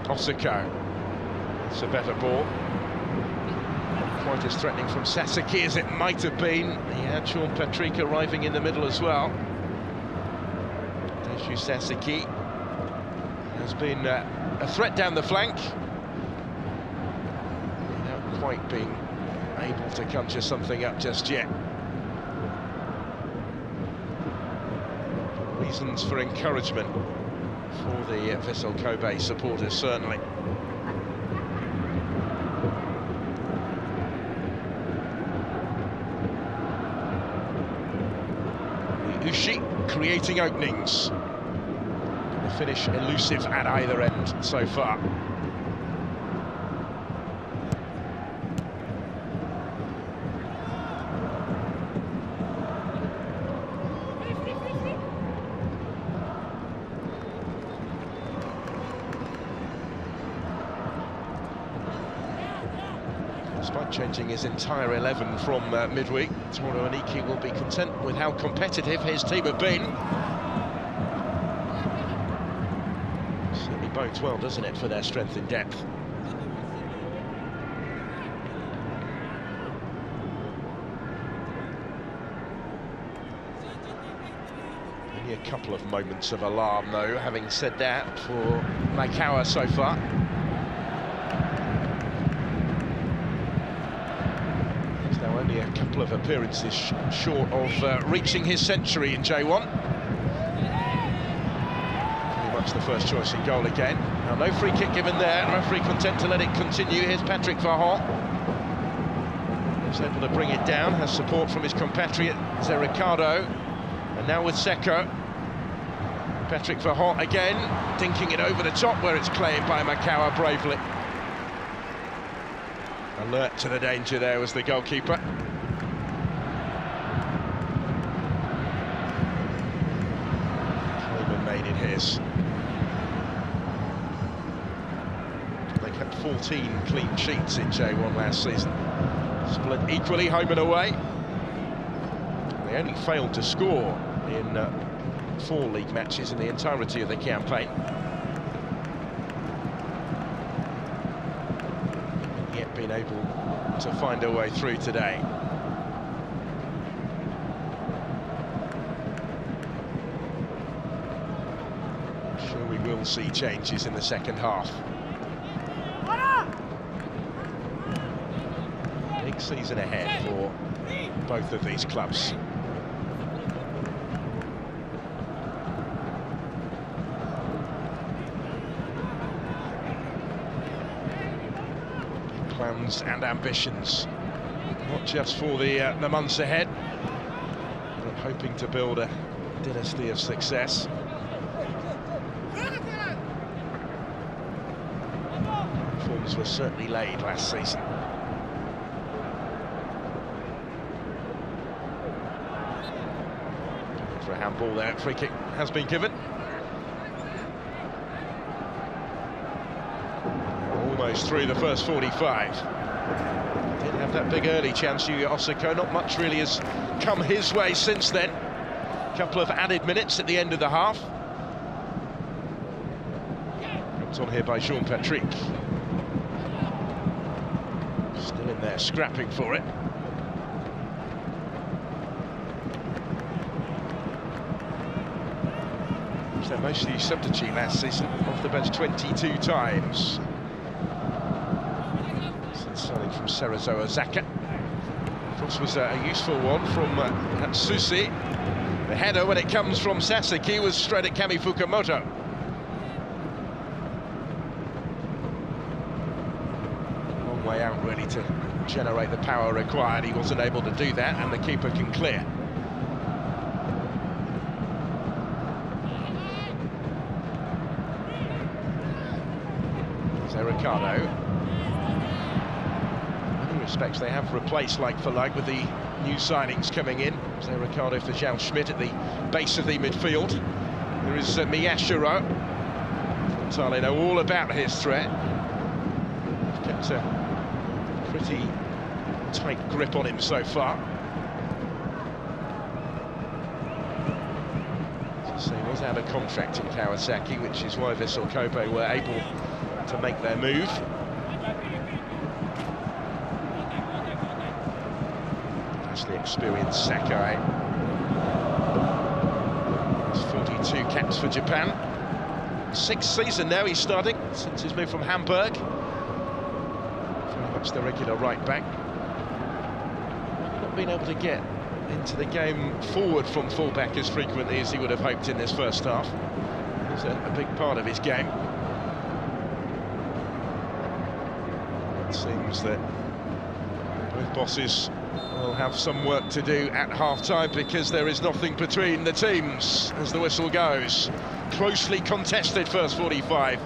Osako. It's a better ball. Quite as threatening from Sasaki as it might have been. He had Sean Patrick arriving in the middle as well. Deju Sasaki has been a threat down the flank. Without quite being able to conjure something up just yet. Reasons for encouragement for the Vissel Kobe supporters, certainly. Ushi creating openings. The finish elusive at either end so far. Despite changing his entire 11 from midweek, Toru Aniki will be content with how competitive his team have been. Certainly bodes well, doesn't it, for their strength in depth. Only a couple of moments of alarm, though, having said that, for Maikawa so far. Only a couple of appearances short of reaching his century in J1. Pretty much the first choice in goal again. Now no free kick given there, referee content to let it continue. Here's Patrick Vahon. He's able to bring it down, has support from his compatriot Ricardo. And now with Seko. Patrick Vahon again, dinking it over the top where it's claimed by Maikawa bravely. Alert to the danger there was the goalkeeper. Coleman made it his. They kept 14 clean sheets in J1 last season. Split equally home and away. They only failed to score in 4 league matches in the entirety of the campaign. Been able to find a way through today. I'm sure we will see changes in the second half. Big season ahead for both of these clubs. Plans and ambitions, not just for the months ahead, but hoping to build a dynasty of success. Forms were certainly laid last season. For a handball there, free kick has been given. Almost through the first 45. Did have that big early chance, Yuya Osako. Not much really has come his way since then. A couple of added minutes at the end of the half. Dropped on here by Jean-Patrick. Still in there, scrapping for it. So mostly substitute last season, off the bench 22 times. Since signing from Cerezo Osaka. Cross was a useful one from Hatsushi. The header, when it comes from Sasaki, was straight at Kami Fukumoto. Long way out, really, to generate the power required. He wasn't able to do that, and the keeper can clear. Ricardo. In many respects, they have replaced like for like with the new signings coming in. So Ricardo for Zhao Schmidt at the base of the midfield. There is Miyashiro. Frontale know all about his threat. They've kept a pretty tight grip on him so far. So he was out of contract in Kawasaki, which is why Vissel Kobe were able to make their move. Vastly experienced Sakai. He's 42 caps for Japan. 6th season now he's starting since his move from Hamburg. Very much the regular right back. Not been able to get into the game forward from fullback as frequently as he would have hoped in this first half. It's a big part of his game. It seems that both bosses will have some work to do at half-time because there is nothing between the teams as the whistle goes. Closely contested first 45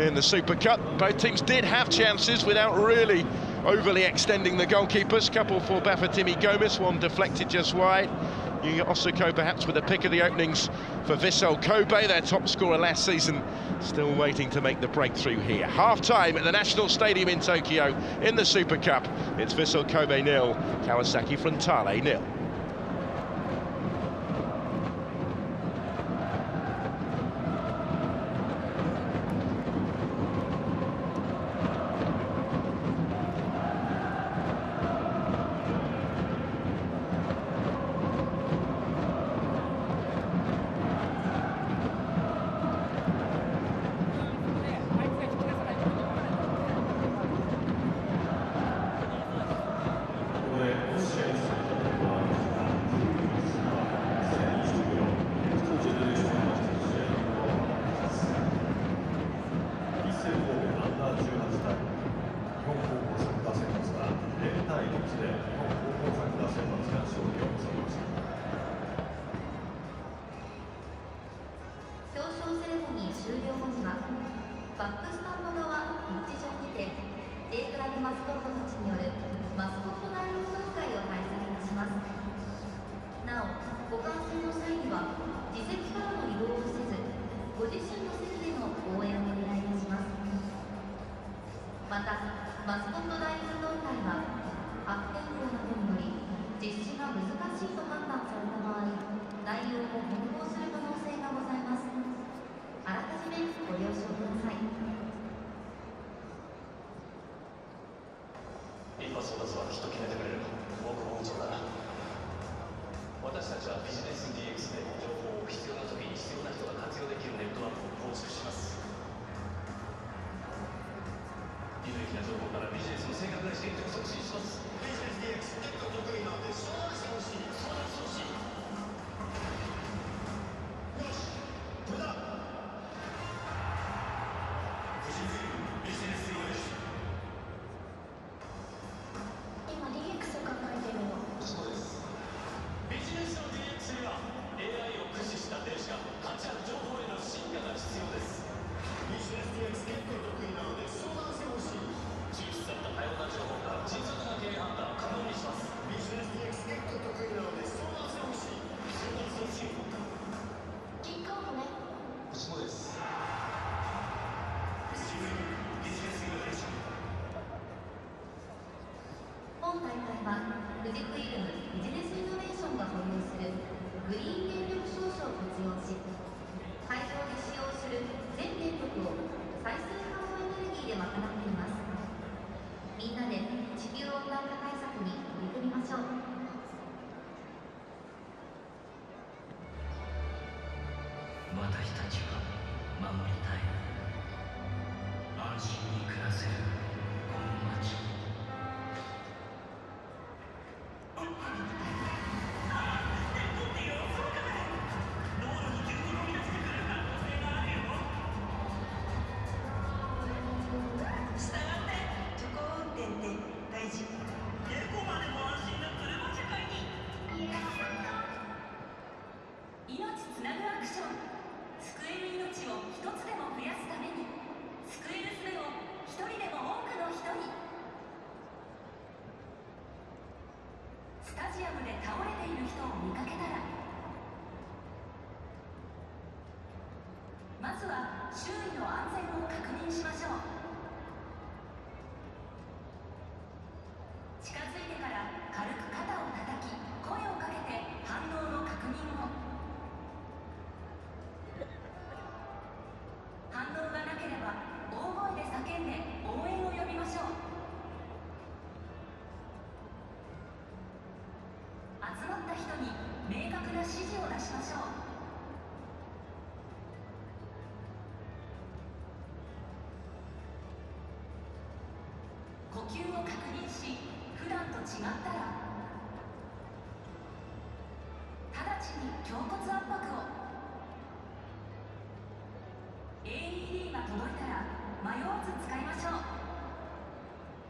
in the Super Cup. Both teams did have chances without really overly extending the goalkeepers. Couple for Bafétimi Gomis, one deflected just wide. Yuya Osako perhaps with the pick of the openings for Vissel Kobe, their top scorer last season, still waiting to make the breakthrough here. Half-time at the National Stadium in Tokyo in the Super Cup. It's Vissel Kobe 0, Kawasaki Frontale 0. 富士フイルムビジネスイノベーションが保有するグリーン電力証書を活用し、会場で使用する全電力を再生可能エネルギーで賄っています。みんなで地球温暖化対策に取り組みましょう。私たちは守りたい。安心に暮らせるこの街。まずは周囲の安全を確認しましょう。近づいてから軽く肩を叩き、声をかけて反応の確認を。反応がなければ大声で叫んで応援を呼びましょう。集まった人に明確な指示を出しましょう。呼吸を確認し、普段と違ったら直ちに胸骨圧迫を。 AED が届いたら迷わず使いましょう。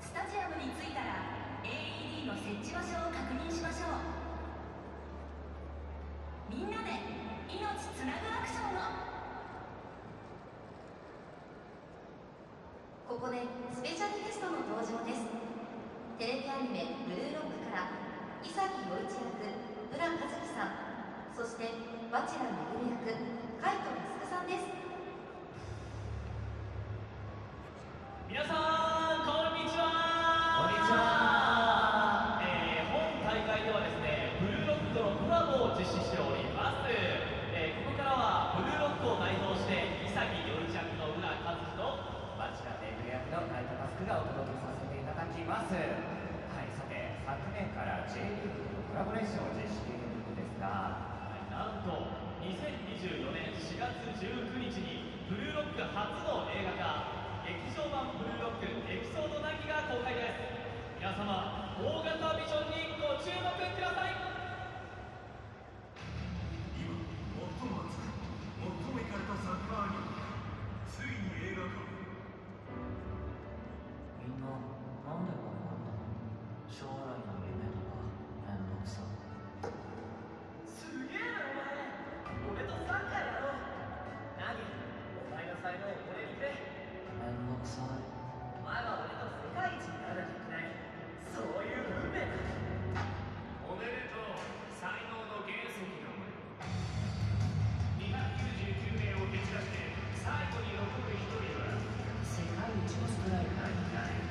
スタジアムに着いたら AED の設置場所を確認しましょう。みんなで命つなぐアクションを。ここでスペシャルゲストの登場です。テレビアニメ「ブルーロック」から潔与一役浦和樹さん、そしてバチラめぐる役海斗佑さんです。皆さんこんにちは。こんにちは。本大会ではですね、ブルーロックとのコラボを実施しております。ここからはブルーロックを代表して潔与一役の浦和樹とバチラめぐる役のナイトタスクがお届けさせていただきます。はい、さて昨年から J リーグとのコラボレーションを実施しているのですが、なんと2024年4月19日にブルーロック初の映画化劇場版ブルーロックエピソード7期が公開です。皆様大型ビジョンにご注目ください。今最も熱く最もイカれたサッカーアニメついに映画化。みんななんでこんなの。将来の夢とかめんどくさ。すげえなお前、俺とサッカーやろう。何お前の才能を俺にくれ。めんどくさい。お前は俺と世界一にならなきゃいけない、そういう運命だ。おめでとう、才能の原石の299名を蹴散らして最後に残る一人は世界一のストライカーになれる。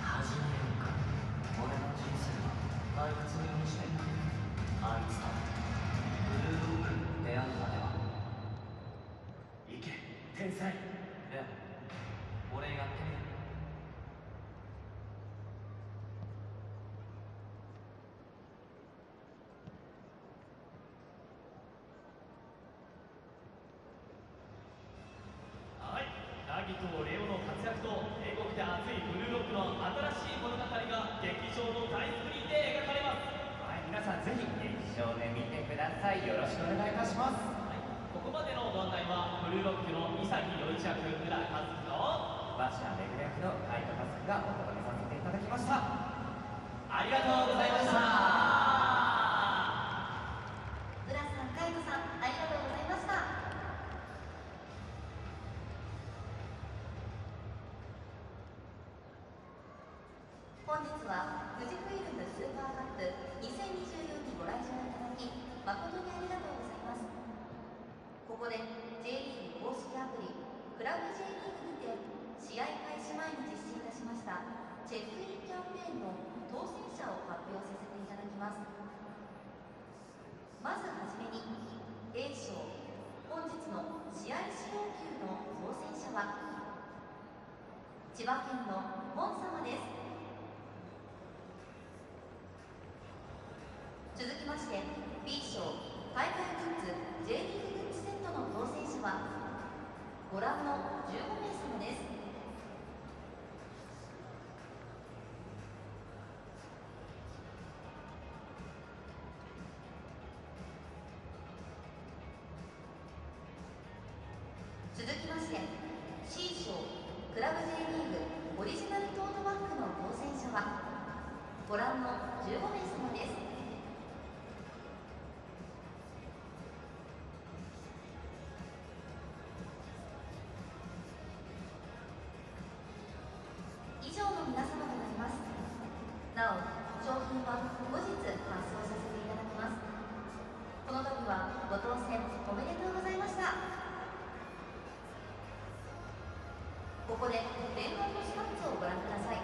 始めようか。俺の人生は退屈に落ちている。あいつだ。ブルーロックに出会うまでは。行け天才。でも俺やってみる。はい、ナギとレオの活躍と英国で熱いブルーロックの新しい物語が劇場の大スクリーンで描かれます。はい、皆さんぜひ劇場で見てください。よろしくお願いいたします。ここまでのご案内はブルーロックの潔与一役浦和樹とバチラめぐる役のナイトタスクがお届けさせていただきました。ありがとうございました。浦さん、海斗さん、ありがとうございました。本日は富士フイルムスーパーカップ2024にご来場いただき誠にありがとうございます。ここで J リーグ公式アプリクラブ J リーグにて試合開始前に実施いたしましたチェックインキャンペーンの当選者を発表させてい葉県のモン様です。続きまして B 賞大会グッズ J リーググッズセットの当選者はご覧の15名様です。続きまして C 賞クラブ J リーグオリジナルトートバッグの当選者はご覧の15名様です。以上の皆様となります。なお商品は後日発送させていただきます。この度はご当選おめでとうございました。ここで伝言のスタッツをご覧ください。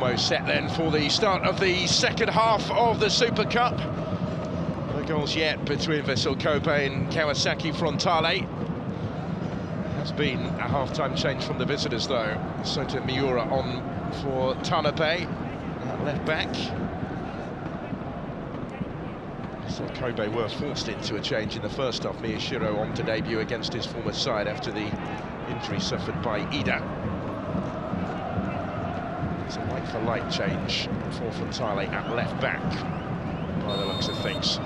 almost set then for the start of the second half of the Super Cup. No goals yet between Vissel Kobe and Kawasaki Frontale. Has been a half-time change from the visitors though. Sota Miura on for Tanabe at left back. Vissel Kobe were forced into a change in the first half. Miyashiro on to debut against his former side after the injury suffered by Ida. It's a like-for-like change for Frontale at left back, by the looks of things.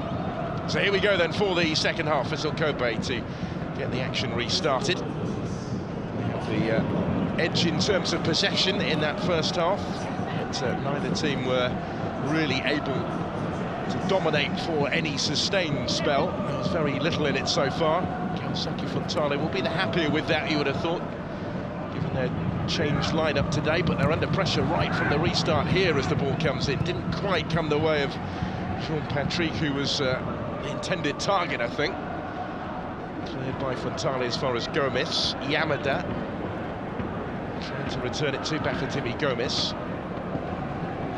So here we go then for the second half. Vissel Kobe to get the action restarted. They have the edge in terms of possession in that first half, but neither team were really able to dominate for any sustained spell. There was very little in it so far. Kawasaki Frontale will be the happier with that, you would have thought, given their changed lineup today, but they're under pressure right from the restart here as the ball comes in. Didn't quite come the way of Jean-Patrick, who was the intended target, I think. Cleared by Frontale as far as Gomez. Yamada trying to return it to Bafetimi Gomez.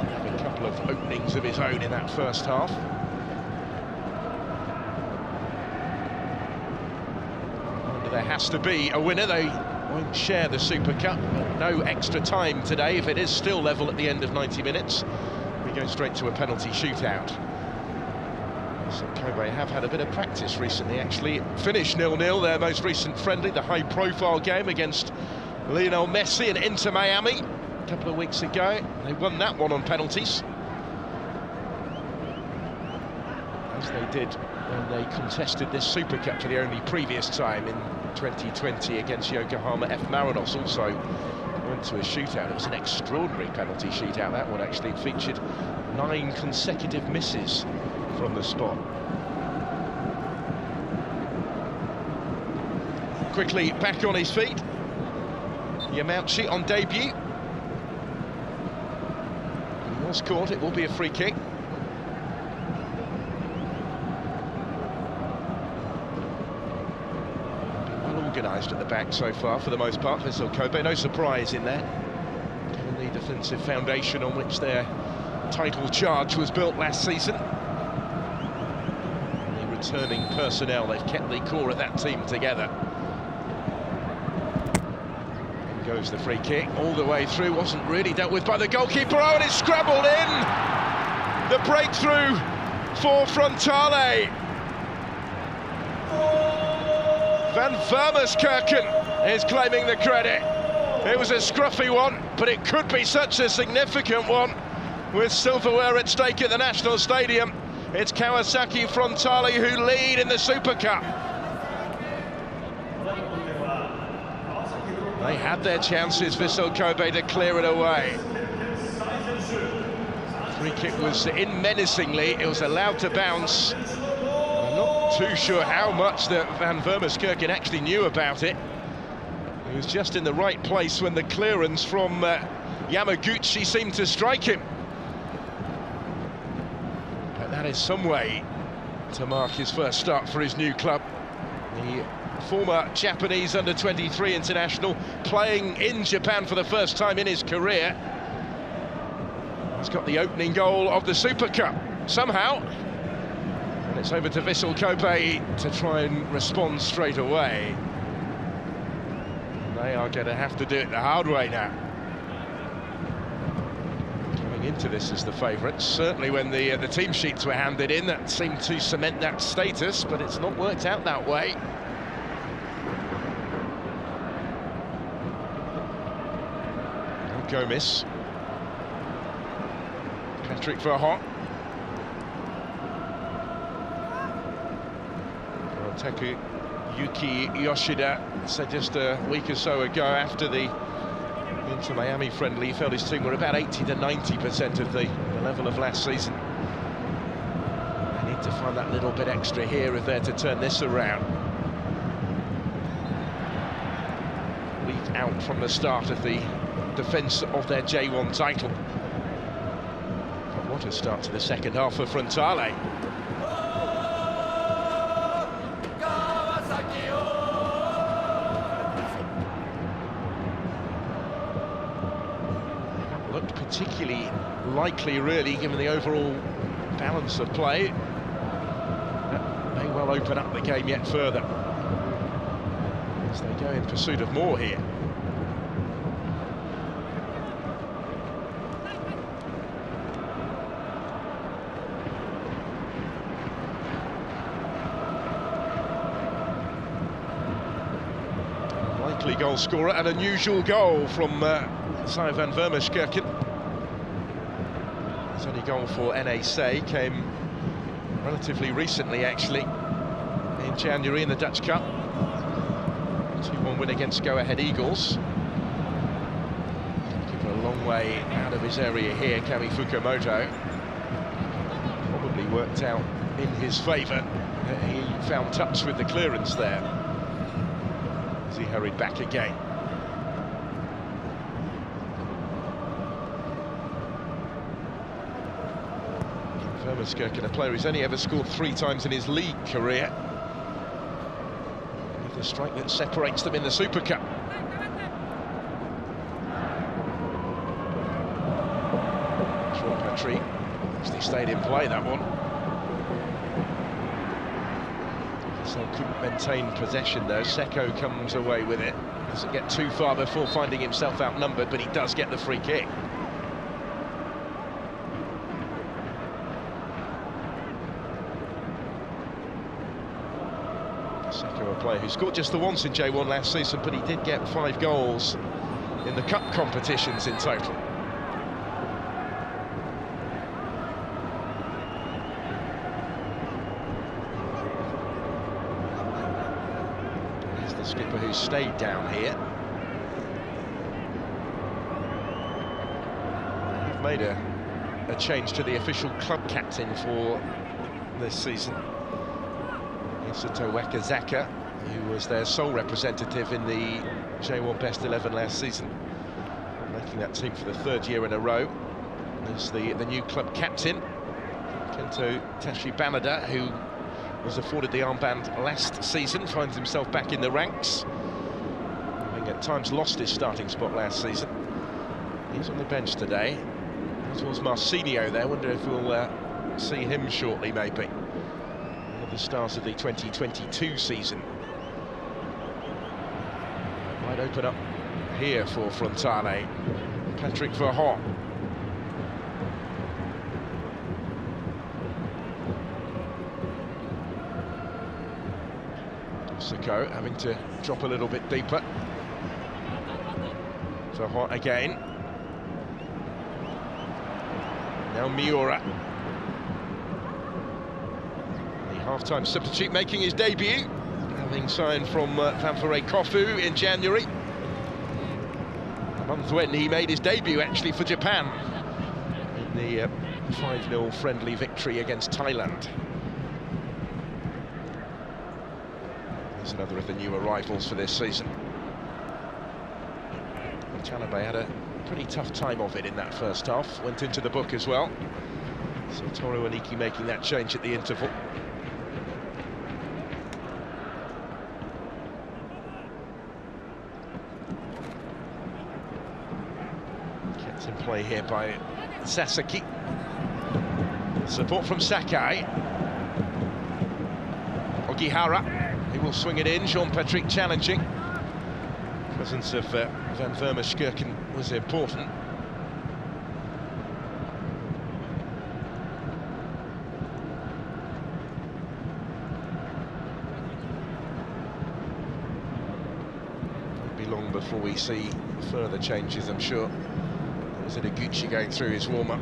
Had a couple of openings of his own in that first half. And there has to be a winner. They won't share the Super Cup. No extra time today. If it is still level at the end of 90 minutes, we go straight to a penalty shootout. So Kobe have had a bit of practice recently, actually. Finished 0-0 their most recent friendly, the high-profile game against Lionel Messi and Inter Miami a couple of weeks ago. They won that one on penalties, as they did when they contested this Super Cup for the only previous time in 2020 against Yokohama F. Marinos. Also went to a shootout. It was an extraordinary penalty shootout. That one actually featured 9 consecutive misses from the spot. Quickly back on his feet. Yamauchi on debut. He was caught, it will be a free kick. Well organised at the back so far for the most part. Vissel Kobe, no surprise in there, given the defensive foundation on which their title charge was built last season. Returning personnel, they've kept the core of that team together. In goes the free kick, all the way through, wasn't really dealt with by the goalkeeper. Oh, and it's scrabbled in! The breakthrough for Frontale. Van Vermeerkerken is claiming the credit. It was a scruffy one, but it could be such a significant one with silverware at stake at the National Stadium. It's Kawasaki Frontale who lead in the Super Cup. They had their chances, Vissel Kobe, to clear it away. Free kick was in menacingly, it was allowed to bounce. I'm not too sure how much that Van Vermeerkerken actually knew about it. He was just in the right place when the clearance from Yamaguchi seemed to strike him. That is some way to mark his first start for his new club. The former Japanese under-23 international playing in Japan for the first time in his career. He's got the opening goal of the Super Cup, somehow. And it's over to Vissel Kobe to try and respond straight away. And they are going to have to do it the hard way now. Into this as the favourites. Certainly when the team sheets were handed in, that seemed to cement that status, but it's not worked out that way. Gomez. Patrick Verhot. Takayuki Yoshida said just a week or so ago after the Inter Miami friendly, he felt his team were about 80 to 90% of the level of last season. They need to find that little bit extra here if they're to turn this around. Lead out from the start of the defence of their J1 title. But what a start to the second half for Frontale. particularly likely, really, given the overall balance of play. That may well open up the game yet further as they go in pursuit of more here. Likely goal scorer, an unusual goal from Van Vermeerschkerken. His only goal for NEC came relatively recently, actually, in January in the Dutch Cup. 2-1 win against Go Ahead Eagles. Keeper a long way out of his area here, Kami Fukumoto. Probably worked out in his favour. He found touch with the clearance there as he hurried back again. Vermeerschkerken, a player who's only ever scored 3 times in his league career, with the strike that separates them in the Super Cup. Sean Patrick actually stayed in play, that one. So couldn't maintain possession though. Seko comes away with it. Doesn't get too far before finding himself outnumbered, but he does get the free kick. Seko, a player who scored just the once in J1 last season, but he did get 5 goals in the cup competitions in total. He's the skipper who stayed down here. They've made a change to the official club captain for this season. Yasuto Wakazaka, who was their sole representative in the J1 Best 11 last season, making that team for the 3rd year in a row. There's the new club captain, Kento Tashi Banada, who was afforded the armband last season, finds himself back in the ranks, having at times lost his starting spot last season. He's on the bench today, as was Marcinho there. Wonder if we'll see him shortly, maybe. The start of the 2022 season. Might open up here for Frontale. Patrick Verhot. Seko having to drop a little bit deeper. Verhot again. Now Miura. Half-time substitute making his debut, having signed from Vanfare Kofu in January. A month when he made his debut, actually, for Japan in the 5-0 friendly victory against Thailand. There's another of the new arrivals for this season. Chalabe had a pretty tough time of it in that first half, went into the book as well. So Toru Aniki making that change at the interval. In play here by Sasaki. Support from Sakai. Ogihara, he will swing it in. Jean-Patrick challenging. Presence of Van Vermeerschkerken was important. Won't be long before we see further changes, I'm sure. Gucci going through his warm-up.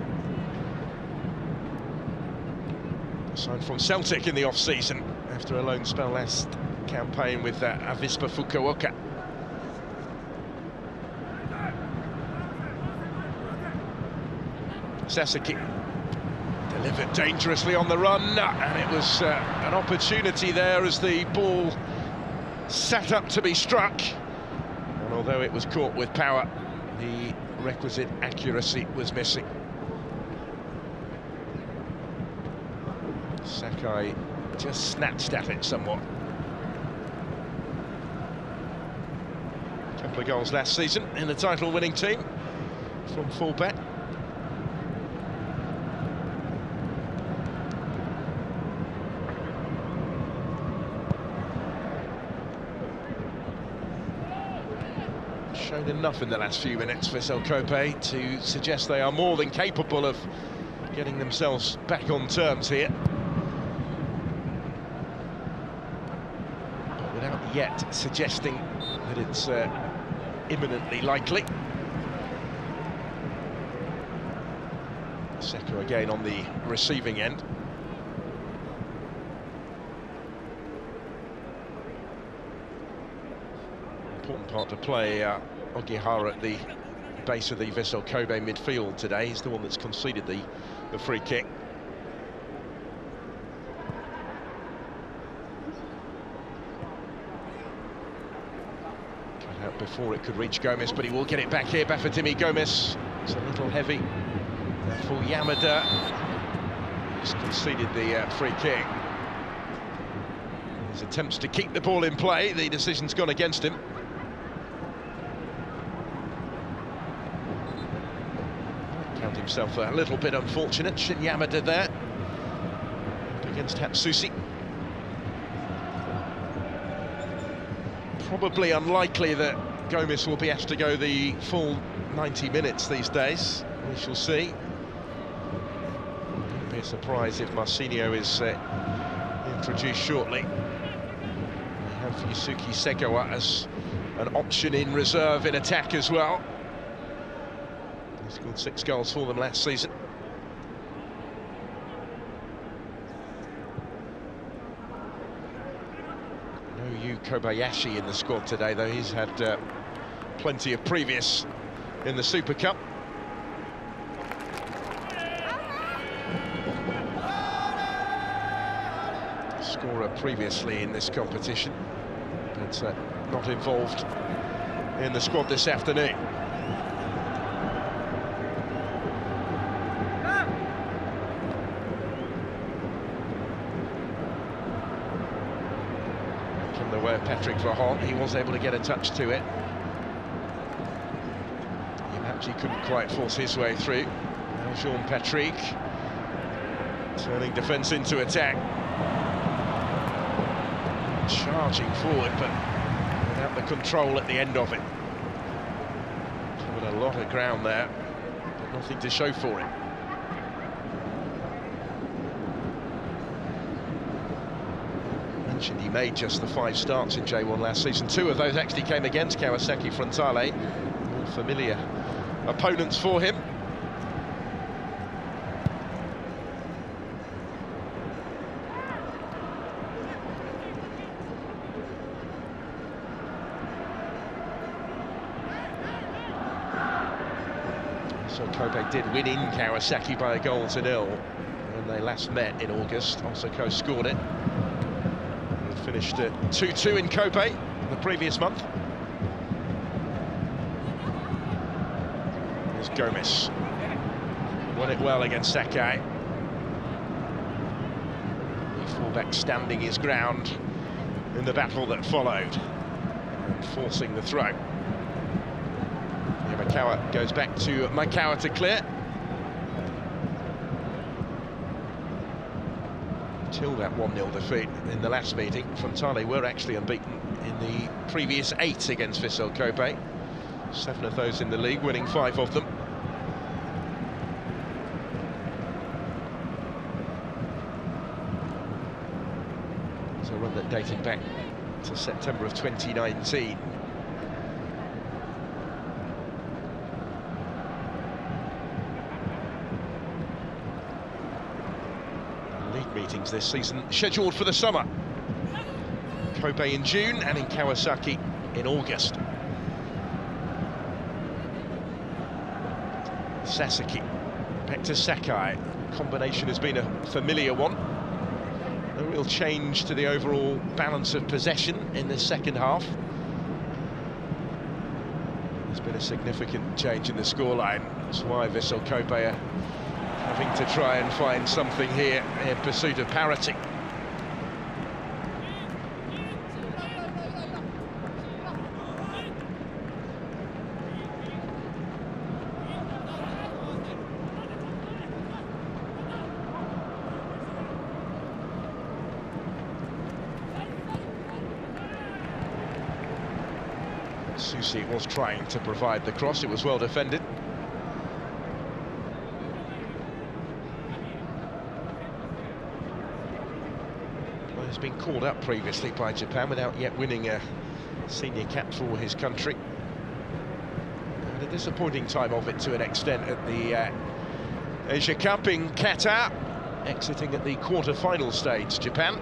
Signed from Celtic in the off-season after a loan spell last campaign with Avispa Fukuoka. Sasaki delivered dangerously on the run, and it was an opportunity there as the ball sat up to be struck. And although it was caught with power, the requisite accuracy was missing. Sakai just snatched at it somewhat. A couple of goals last season in the title-winning team from fullback. shown enough in the last few minutes, Vissel Kobe, to suggest they are more than capable of getting themselves back on terms here. But without yet suggesting that it's imminently likely. Seko again on the receiving end. Important part to play, Ogihara at the base of the Vissel Kobe midfield today. He's the one that's conceded the free kick. Cut out before it could reach Gomez, but he will get it back here. Bafétimi Gomez. It's a little heavy for Yamada. He's conceded the free kick. His attempts to keep the ball in play, the decision's gone against him. Found himself a little bit unfortunate. Shin Yamada there against Hatsushi. Probably unlikely that Gomez will be asked to go the full 90 minutes these days. We shall see. It'll be a surprise if Marcinho is introduced shortly. We have Yusuke Segawa as an option in reserve in attack as well. He scored 6 goals for them last season. No Yu Kobayashi in the squad today, though. He's had plenty of previous in the Super Cup. Scorer previously in this competition, but not involved in the squad this afternoon. From the way of Patrick Vahan, he was able to get a touch to it. He couldn't quite force his way through. Now Jean-Patrick turning defence into attack. Charging forward, but without the control at the end of it. Covered a lot of ground there, but nothing to show for it. Mentioned he made just the 5 starts in J1 last season. 2 of those actually came against Kawasaki Frontale. More familiar opponents for him. So Kobe did win in Kawasaki by 1-0 when they last met in August. Osako scored it. It finished at 2-2 in Kobe the previous month. Here's Gomez. Won it well against Sakai. The fullback standing his ground in the battle that followed, and forcing the throw. Makawa goes back to Makawa to clear. Till that 1-0 defeat in the last meeting, Frontale were actually unbeaten in the previous 8 against Vissel Kobe. 7 of those in the league, winning 5 of them. So a run that dated back to September of 2019. Meetings this season scheduled for the summer. Kobe in June and in Kawasaki in August. Sasaki back to Sakai. Combination has been a familiar one. No real change to the overall balance of possession in the second half. There's been a significant change in the scoreline. That's why Vissel Kobe are having to try and find something here in pursuit of parity. Susi was trying to provide the cross, it was well defended. Well, he's been called up previously by Japan without yet winning a senior cap for his country. And a disappointing time of it to an extent at the Asia Cup in Qatar, exiting at the quarter-final stage, Japan.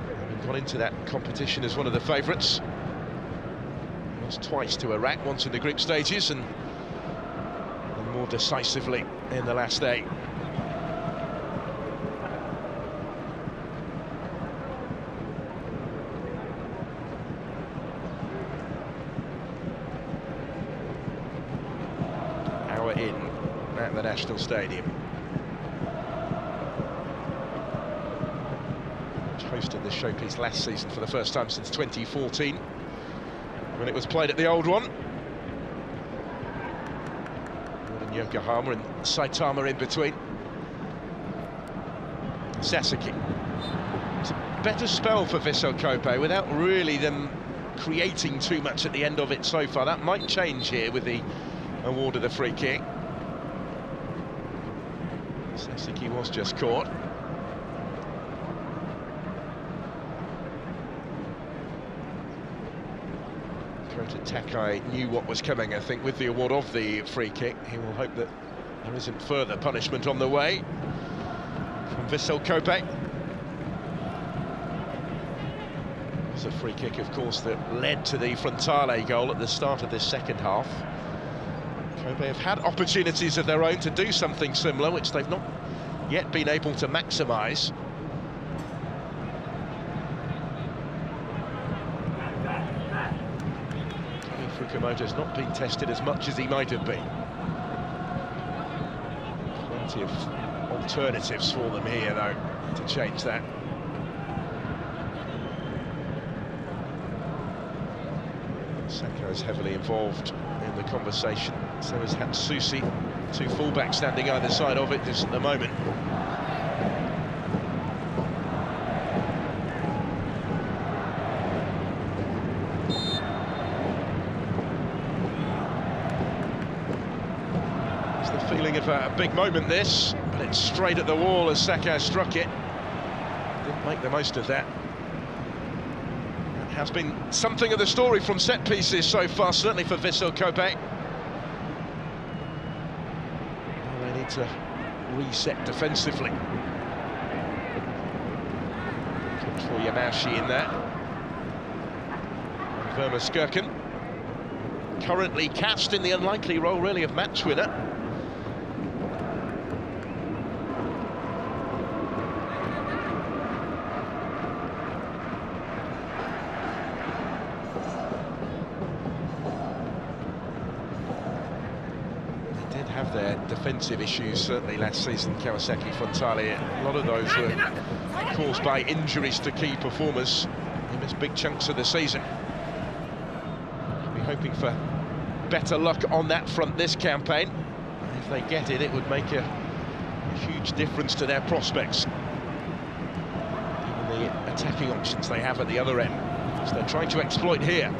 Having gone into that competition as one of the favourites. Lost twice to Iraq, once in the group stages and more decisively in the last day. Hour in at the National Stadium. Which hosted this showpiece last season for the first time since 2014. When it was played at the old one. More than Yokohama and Saitama in between. Sasaki. It's a better spell for Vissel Kobe without really them creating too much at the end of it so far. That might change here with the award of the free kick. Sasaki was just caught. Takai knew what was coming, I think, with the award of the free kick. He will hope that there isn't further punishment on the way from Vissel Kobe. It was a free kick, of course, that led to the Frontale goal at the start of this second half. Kobe have had opportunities of their own to do something similar, which they've not yet been able to maximise. Fukumoto's not been tested as much as he might have been. Plenty of alternatives for them here, though, to change that. Sako's heavily involved in the conversation, so is Hatsusi. Two fullbacks standing either side of it just at the moment. Feeling of a big moment this, but it's straight at the wall as Sako struck it. Didn't make the most of that. That has been something of the story from set pieces so far, certainly for Vissel Kobe. Well, they need to reset defensively. Looking for Yamauchi in there. Verma Skirken, currently cast in the unlikely role, really, of match winner. Have their defensive issues, certainly last season, Kawasaki Frontale. A lot of those were caused by injuries to key performers. They missed big chunks of the season. We're hoping for better luck on that front this campaign. If they get it, it would make a huge difference to their prospects. Given the attacking options they have at the other end, which they're trying to exploit here.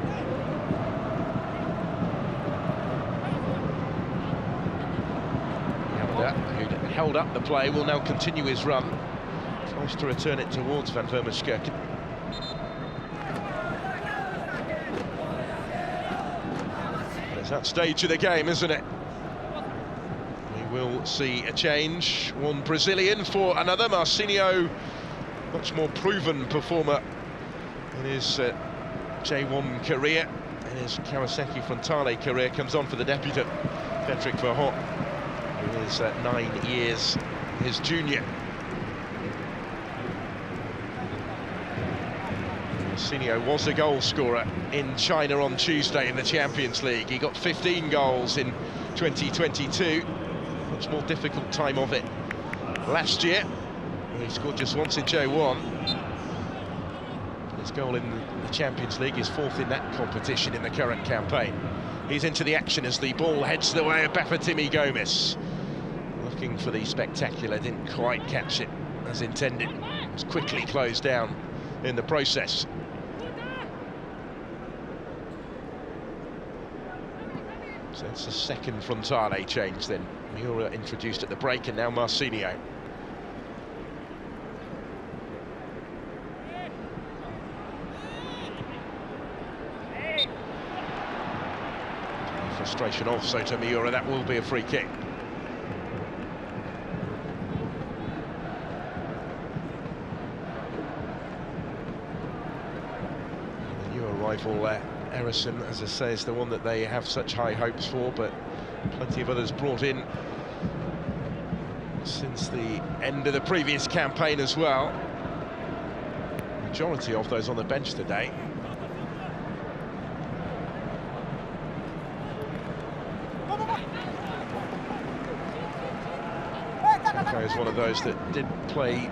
Who'd held up the play will now continue his run. Tries to return it towards Van Vermeerschurken. It's that stage of the game, isn't it? We will see a change. One Brazilian for another. Marcinho, much more proven performer in his J1 career. In his Kawasaki Frontale career, comes on for the debutant, Patrick Verhoek. Who is 9 years his junior. Marcinho was a goal scorer in China on Tuesday in the Champions League. He got 15 goals in 2022. Much more difficult time of it last year. He scored just once in J1. His goal in the Champions League is fourth in that competition in the current campaign. He's into the action as the ball heads the way of Bafétimi Gomis. Looking for the spectacular, didn't quite catch it as intended. It was quickly closed down in the process. So it's the second Frontale change then. Miura introduced at the break, and now Marcinho. Frustration also to Miura, that will be a free kick. The new arrival there, Erison, as I say, is the one that they have such high hopes for, but plenty of others brought in since the end of the previous campaign as well. Majority of those on the bench today. Is one of those that did play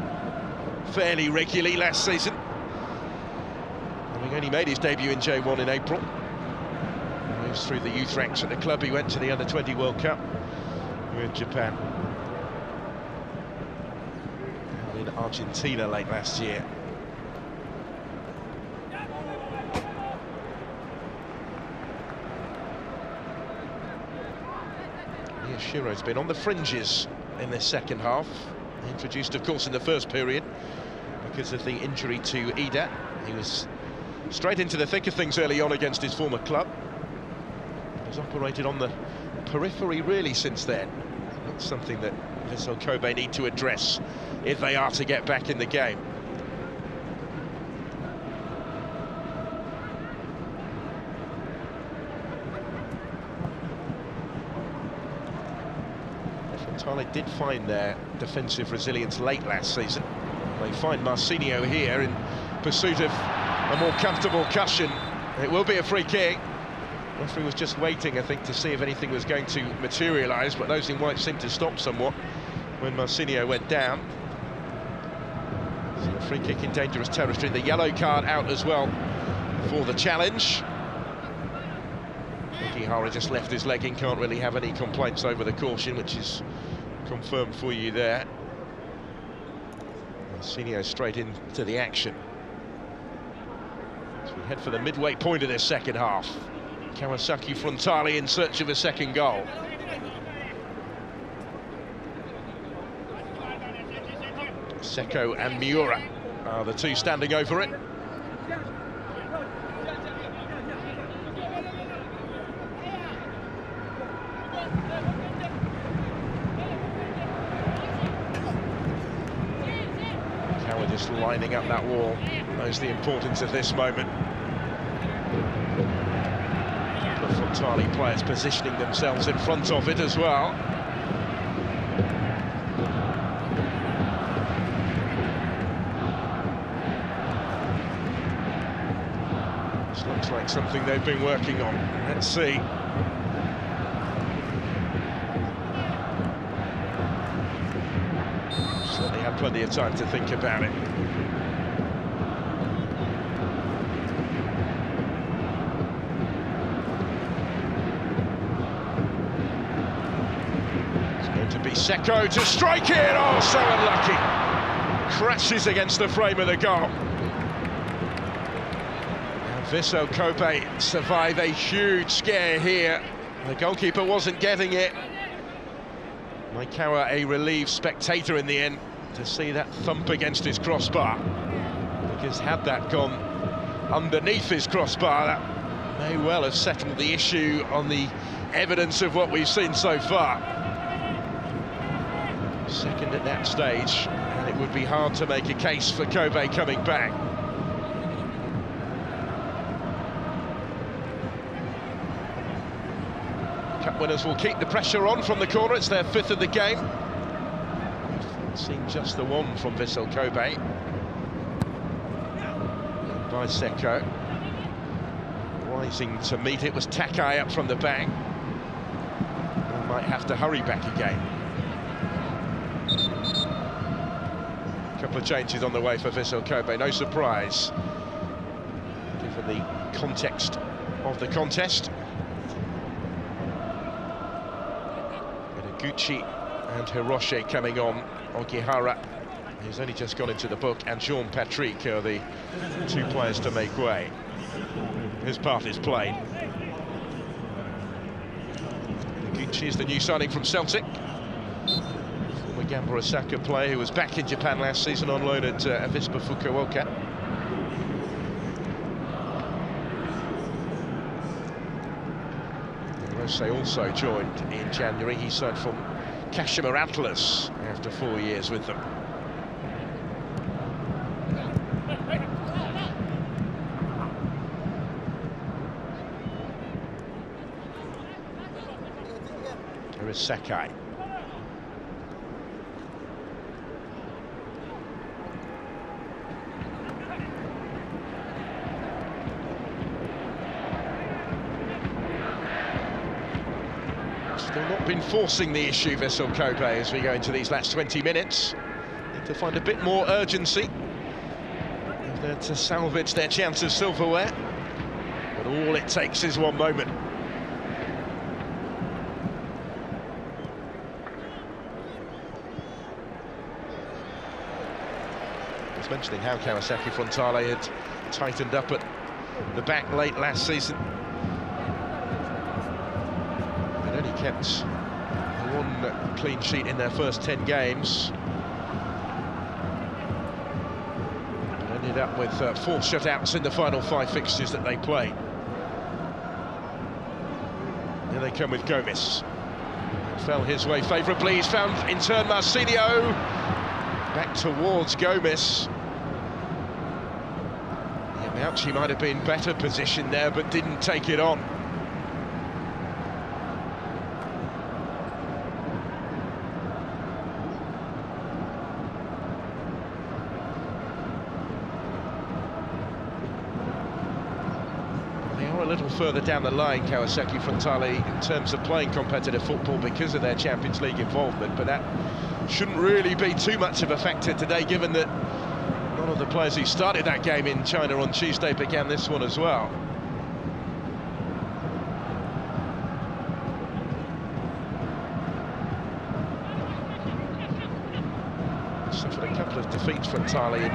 fairly regularly last season, having only made his debut in J1 in April. Moves through the youth ranks at the club. He went to the Under-20 World Cup with Japan, in Argentina late last year. Yashiro's been on the fringes in this second half, introduced of course in the first period because of the injury to Ida. He was straight into the thick of things early on against his former club. He's operated on the periphery really since then. That's something that Vissel Kobe need to address if they are to get back in the game. Frontale did find their defensive resilience late last season. They find Marcinho here in pursuit of a more comfortable cushion. It will be a free kick. The referee was just waiting, I think, to see if anything was going to materialise, but those in white seemed to stop somewhat when Marcinho went down. So a free kick in dangerous territory. The yellow card out as well for the challenge. Ogihara just left his leg in, can't really have any complaints over the caution, which is confirmed for you there. Marcinho straight into the action. So we head for the midway point of this second half. Kawasaki Frontale in search of a second goal. Seko and Miura are the two standing over it. Kawa just lining up that wall, knows the importance of this moment. The Frontale players positioning themselves in front of it as well. This looks like something they've been working on. Let's see. Certainly had plenty of time to think about it. Seko to strike it, oh, so unlucky. Crashes against the frame of the goal. And Vissel Kobe survive a huge scare here. The goalkeeper wasn't getting it. Maikawa, a relieved spectator in the end to see that thump against his crossbar. Because had that gone underneath his crossbar, that may well have settled the issue on the evidence of what we've seen so far. Second at that stage, and it would be hard to make a case for Kobe coming back. Cup winners will keep the pressure on from the corner. It's their fifth of the game. We've seen just the one from Vissel Kobe. By Seko. Rising to meet it was Takai up from the back. We might have to hurry back again. Couple of changes on the way for Vissel Kobe, no surprise given the context of the contest. Gucci and Hiroshi coming on. Ogihara, who's only just gone into the book, and Jean-Patrick are the two players to make way. His part is played. She's the new signing from Celtic. Former Gamba Osaka player who was back in Japan last season on loan at Avispa Fukuoka. Rose also joined in January. He signed from Kashima Antlers after 4 years with them. There is Sakai. Still not been forcing the issue, Vissel Kobe, as we go into these last 20 minutes. Need to find a bit more urgency to salvage their chance of silverware. But all it takes is one moment. I was mentioning how Kawasaki Frontale had tightened up at the back late last season. They'd only kept one clean sheet in their first 10 games. But ended up with 4 shutouts in the final 5 fixtures that they played. Here they come with Gomes. Fell his way favourably. He's found in turn Marcinho. Back towards Gomes. Yamauchi might have been better positioned there, but didn't take it on. They are a little further down the line, Kawasaki Frontale, in terms of playing competitive football because of their Champions League involvement, but that shouldn't really be too much of a factor today, given that none of the players who started that game in China on Tuesday began this one as well. Suffered a couple of defeats from Frontale in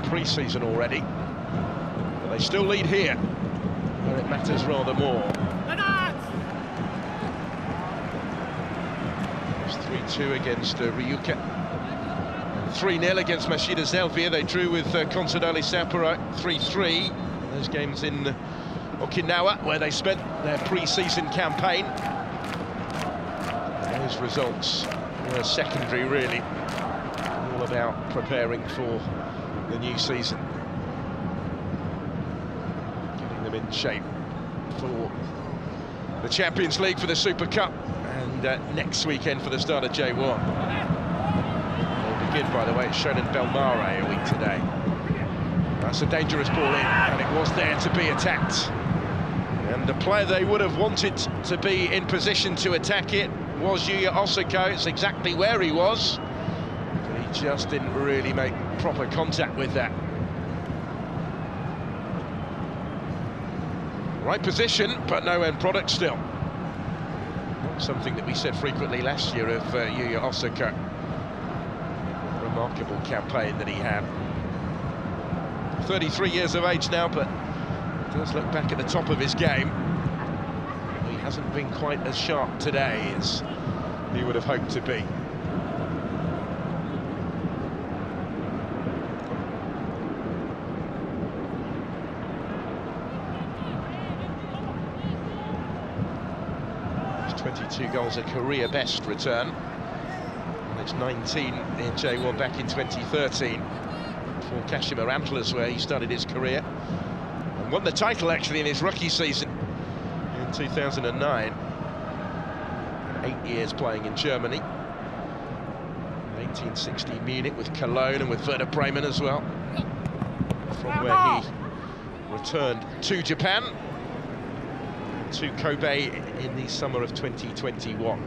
pre-season already, but they still lead here, where it matters rather more. 3-2 against Ryuka, 3-0 against Mashida Zelvia. They drew with Consadole Sapporo 3-3. Those games in Okinawa, where they spent their pre-season campaign. And those results were secondary, really. All about preparing for the new season, getting them in shape for the Champions League, for the Super Cup, and next weekend for the start of J1. They'll begin, by the way, it's shown in Belmare a week today. That's a dangerous ball in, and it was there to be attacked. And the player they would have wanted to be in position to attack it was Yuya Osako. It's exactly where he was, but he just didn't really make proper contact with that. Right position, but no end product still. Something that we said frequently last year of Yuya Osaka. Remarkable campaign that he had. 33 years of age now, but does look back at the top of his game. He hasn't been quite as sharp today as he would have hoped to be. It's 22 goals, a career best return. And it's 19 in J1 back in 2013. For Kashima Antlers, where he started his career and won the title actually in his rookie season in 2009. 8 years playing in Germany. 1860 Munich with Cologne and with Werder Bremen as well, from where he returned to Japan, to Kobe in the summer of 2021.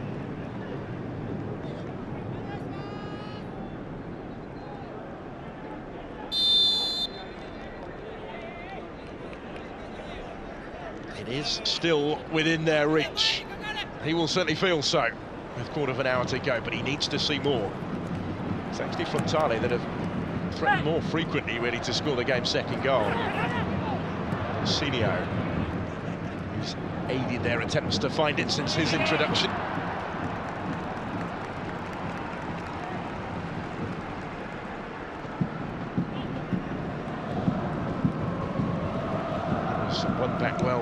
It is still within their reach. He will certainly feel so with a quarter of an hour to go, but he needs to see more. It's actually Frontale that have threatened more frequently, really, to score the game's second goal. Senio, who's aided their attempts to find it since his introduction.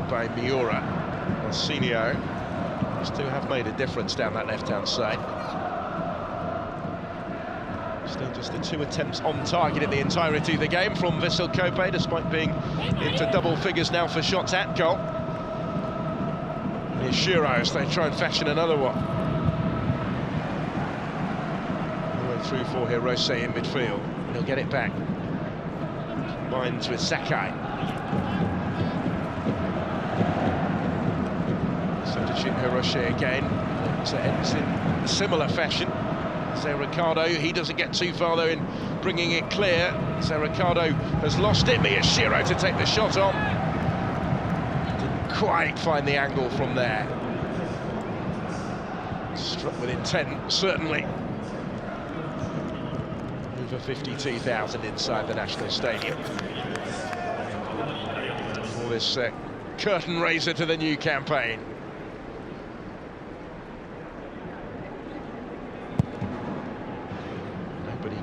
by Miura. Marcinho still have made a difference down that left-hand side. Still just the 2 attempts on target in the entirety of the game from Vissel Kobe, despite being into double figures now for shots at goal. Here's Shiro as they try and fashion another one. All the way through for Hirose in midfield. He'll get it back. Combines with Sakai. Substitute Hirose again. It ends in a similar fashion. Ricardo, he doesn't get too far though in bringing it clear. Ricardo has lost it. Miyashiro to take the shot on. Didn't quite find the angle from there. Struck with intent, certainly. Over 52,000 inside the National Stadium. All this curtain raiser to the new campaign.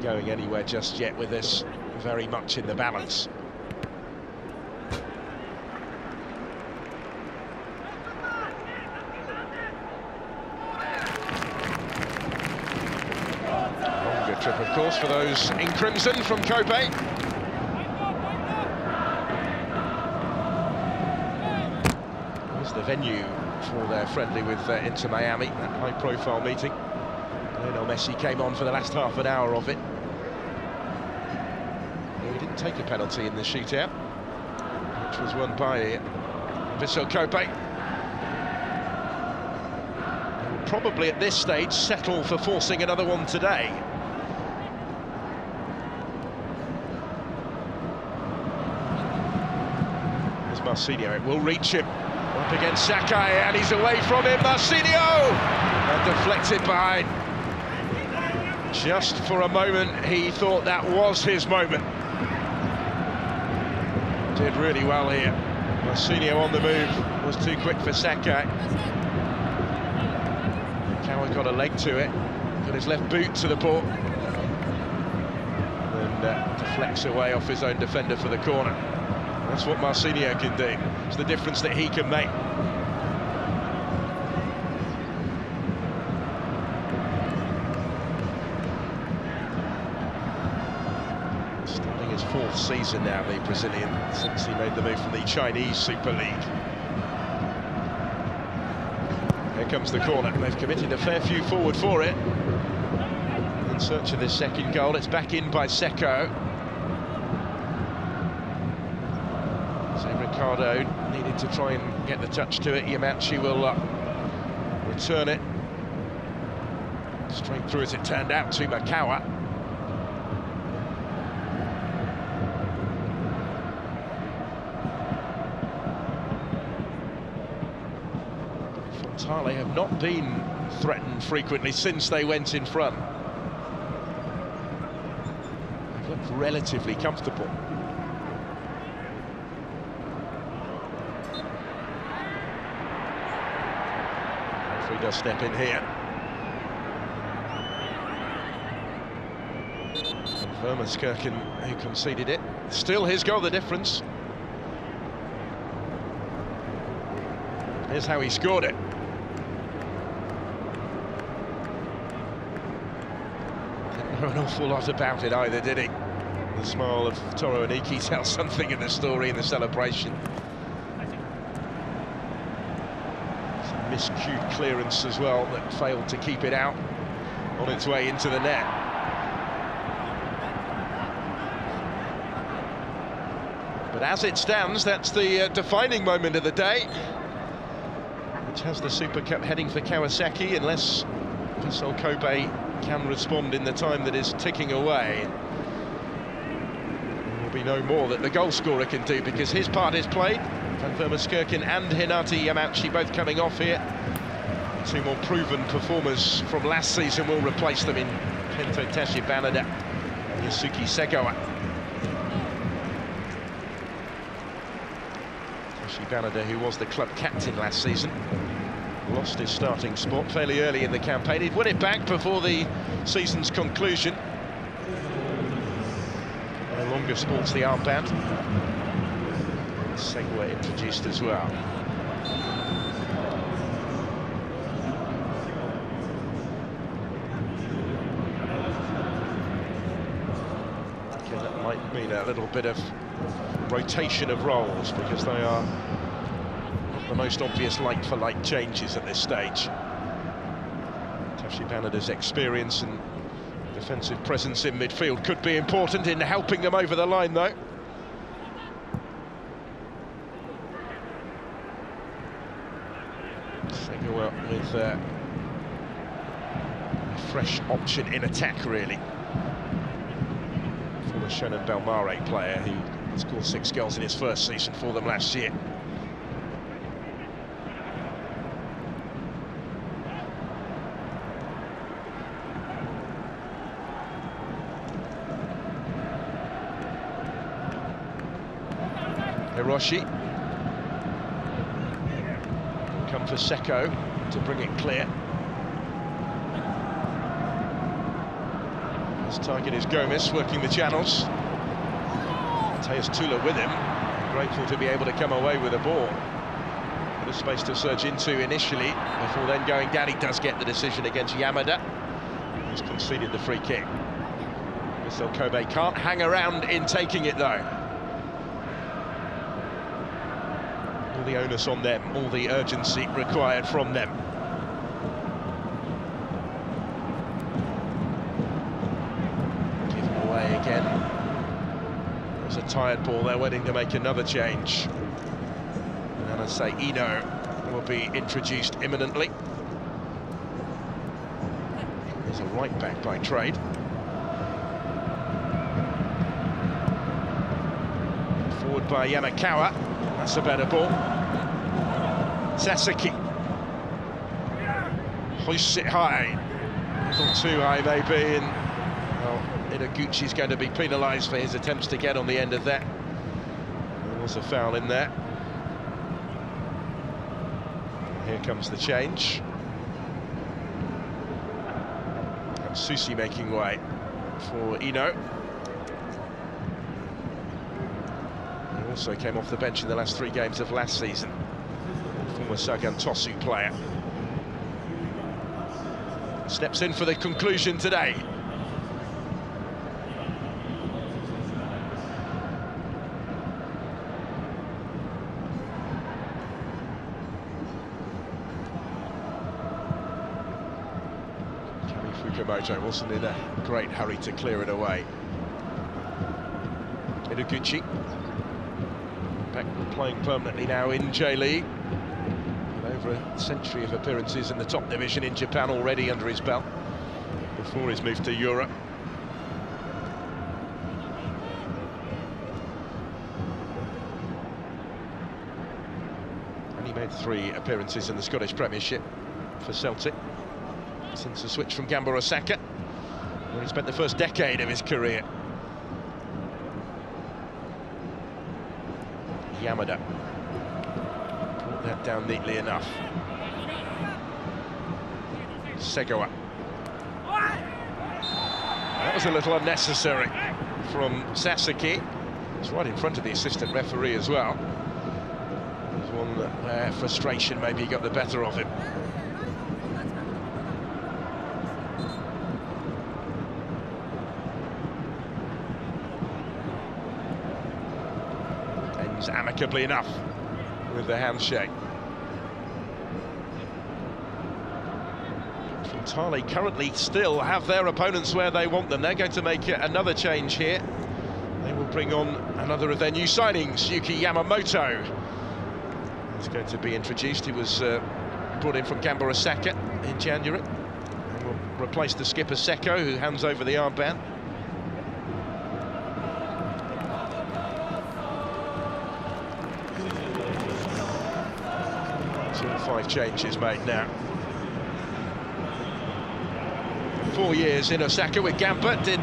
Going anywhere just yet with this, very much in the balance. Longer trip, of course, for those in crimson from Kobe. Here's the venue for their friendly with Inter Miami, that high-profile meeting. Lionel Messi came on for the last half an hour of it. He didn't take a penalty in the shootout, which was won by Vissel Kobe. They will probably at this stage settle for forcing another one today. There's Marcinho, it will reach him. Up against Sakai, and he's away from him. Marcinho! And deflected behind. Just for a moment, he thought that was his moment. Did really well here. Marcinho on the move, was too quick for Sakai. Kawa got a leg to it, got his left boot to the ball. And deflects away off his own defender for the corner. That's what Marcinho can do. It's the difference that he can make. His 4th season now, the Brazilian, since he made the move from the Chinese Super League. Here comes the corner. They've committed a fair few forward for it. In search of this second goal, it's back in by Seko. So Ricardo needed to try and get the touch to it. Yamachi will return it. Straight through as it turned out to Makawa. Frontale have not been threatened frequently since they went in front. They've looked relatively comfortable. Referee does step in here. Vermaskirchen, who conceded it. Still his goal, the difference. Here's how he scored it. Didn't know an awful lot about it either, did he? The smile of Toro Aniki tells something in the story, in the celebration. Some miscued clearance as well that failed to keep it out on its way into the net. But as it stands, that's the defining moment of the day, which has the Super Cup heading for Kawasaki, unless Vissel Kobe can respond in the time that is ticking away. There will be no more that the goal scorer can do, because his part is played. Van Vermaskirchen and Hinata Yamachi both coming off here. 2 more proven performers from last season will replace them in Kento Tachibanada and Yasuki Segawa. Tachibanada, who was the club captain last season, lost his starting spot fairly early in the campaign. He'd won it back before the season's conclusion. No longer sports the armband. Segway introduced as well. could mean a little bit of rotation of roles, because they are not the most obvious like-for-like changes at this stage. Tashi Banada's experience and defensive presence in midfield could be important in helping them over the line, though. Segawa with a fresh option in attack, really. Former Shonan Belmare player who scored 6 goals in his first season for them last year. Hiroshi. Come for Seko to bring it clear. His target is Gomes, working the channels. Tejas Tula with him. Grateful to be able to come away with a ball. Bit of space to surge into initially, before then going down. He does get the decision against Yamada. He's conceded the free kick. Vissel Kobe can't hang around in taking it, though. All the onus on them, all the urgency required from them. Given away again. There's a tired ball there, waiting to make another change. And I say Ino will be introduced imminently. There's a right back by trade. Forward by Yamakawa. That's a better ball. Sasaki hoists it high. A little too high, maybe, and well, Inoguchi's going to be penalised for his attempts to get on the end of that. There was a foul in there. Here comes the change. And Susi making way for Ino. Also came off the bench in the last 3 games of last season. Former Sagan Tosu player. Steps in for the conclusion today. Kami Fukumoto wasn't in a great hurry to clear it away. Inoguchi. Back playing permanently now in J.League. Over a century of appearances in the top division in Japan already under his belt, before his move to Europe. And he made 3 appearances in the Scottish Premiership for Celtic since the switch from Gamba Osaka, where he spent the first decade of his career. Yamada brought that down neatly enough. Segawa. That was a little unnecessary from Sasaki. It's right in front of the assistant referee as well. There's one where frustration maybe got the better of him. Amicably enough with the handshake. Frontale currently still have their opponents where they want them. They're going to make another change here. They will bring on another of their new signings, Yuki Yamamoto. He's going to be introduced. He was brought in from Gamba Osaka in January. And will replace the skipper Seko, who hands over the armband. 5 changes made now. 4 years in Osaka with Gamba, did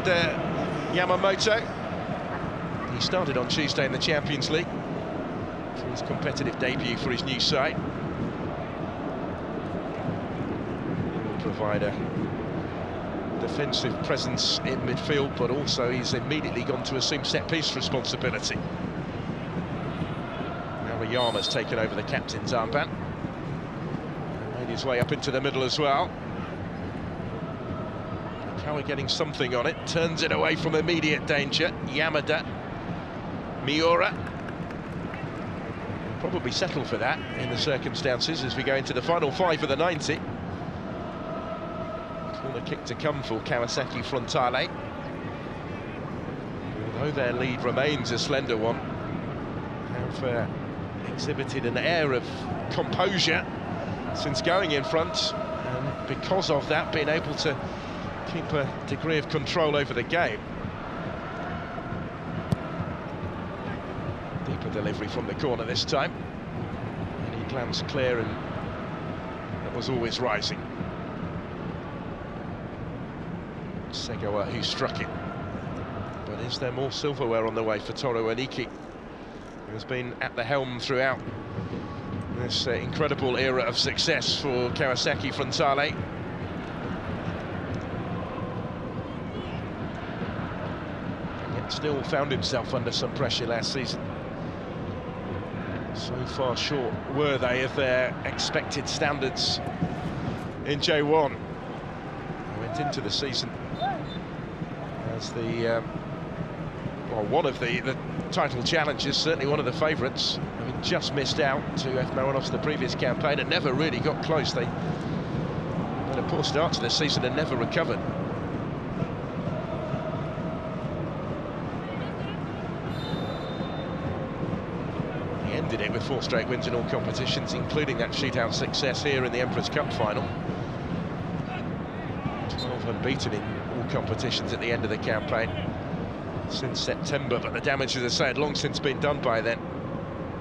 Yamamoto. He started on Tuesday in the Champions League for his competitive debut for his new side. He will provide a defensive presence in midfield, but also he's immediately gone to assume set-piece responsibility. Now Yama's taken over the captain's armband. His way up into the middle as well. Kawa getting something on it, turns it away from immediate danger. Yamada Miura. Probably settle for that in the circumstances as we go into the final 5 of the 90. Corner kick to come for Kawasaki Frontale. Although their lead remains a slender one, have exhibited an air of composure since going in front, and because of that, being able to keep a degree of control over the game. Deeper delivery from the corner this time, and he glanced clear, and that was always rising. Segawa who struck it. But is there more silverware on the way for Toru Aniki, who has been at the helm throughout this incredible era of success for Kawasaki Frontale? And yet still found himself under some pressure last season. So far short were they of their expected standards in J1. They went into the season as the well, one of the title challengers, certainly one of the favourites, having just missed out to F. Marinos the previous campaign and never really got close. They had a poor start to this season and never recovered. He ended it with 4 straight wins in all competitions, including that shootout success here in the Emperor's Cup final. 12 unbeaten in all competitions at the end of the campaign since September, but the damage, as I say, had long since been done by then.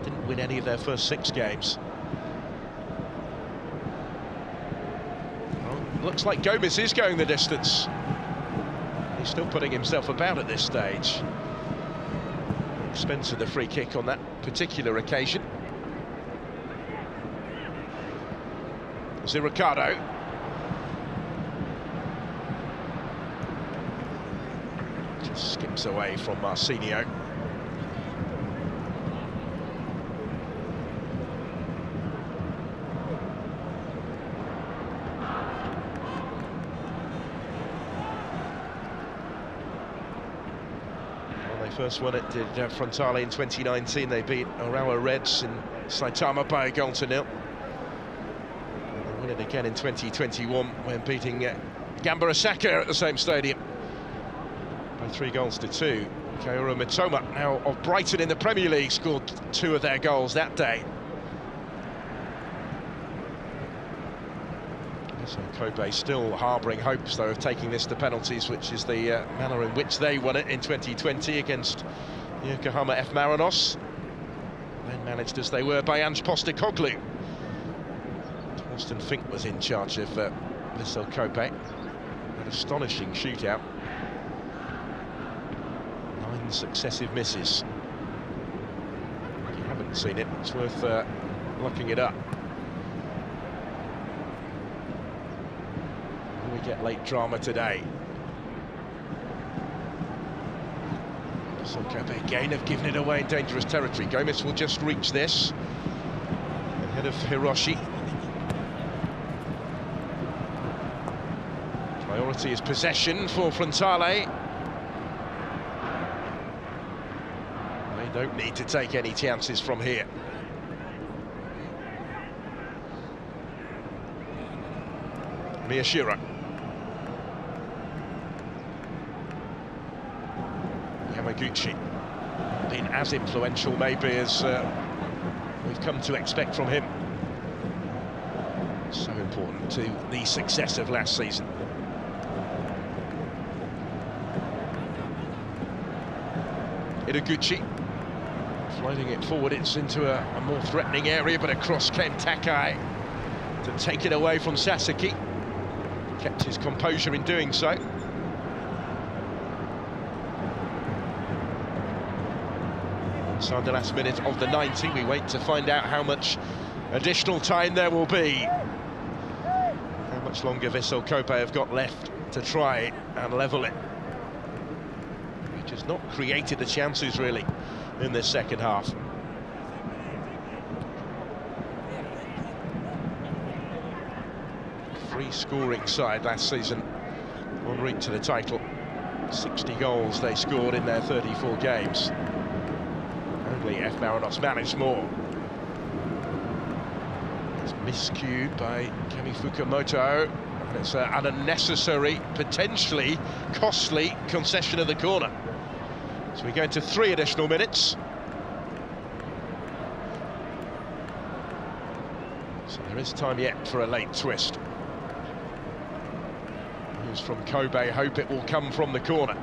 Didn't win any of their first 6 games. Well, looks like Gomez is going the distance. He's still putting himself about at this stage. Expense of the free kick on that particular occasion. Ricardo. Just skips away from Marcinho. Well, they first won it, did Frontale in 2019. They beat Urawa Reds in Saitama by a goal to 0. And they win it again in 2021 when beating Gamba Osaka at the same stadium by 3 goals to 2. Kaoru Mitoma, now of Brighton in the Premier League, scored 2 of their goals that day. So Kobe still harbouring hopes, though, of taking this to penalties, which is the manner in which they won it in 2020 against Yokohama F. Marinos. Then managed as they were by Ange Postecoglou. Torsten Fink was in charge of Vissel Kobe. An astonishing shootout. 9 successive misses. If you haven't seen it, it's worth looking it up. We get late drama today. So Kobe again have given it away in dangerous territory. Gomez will just reach this ahead of Hiroshi. Priority is possession for Frontale. They don't need to take any chances from here. Miyashiro. Yamaguchi, been as influential maybe as we've come to expect from him. So important to the success of last season. Iraguchi, floating it forward, it's into a more threatening area, but across came Takai to take it away from Sasaki. Kept his composure in doing so. Inside the last minute of the 90, we wait to find out how much additional time there will be. How much longer Vissel Kobe have got left to try and level it. Which has not created the chances really in this second half. Free scoring side last season, en route to the title. 60 goals they scored in their 34 games. Luckily, F. Marinos managed more. It's miscued by Kami Fukamoto. And it's an unnecessary, potentially costly concession of the corner. So we go into 3 additional minutes. So there is time yet for a late twist. News from Kobe, hope it will come from the corner.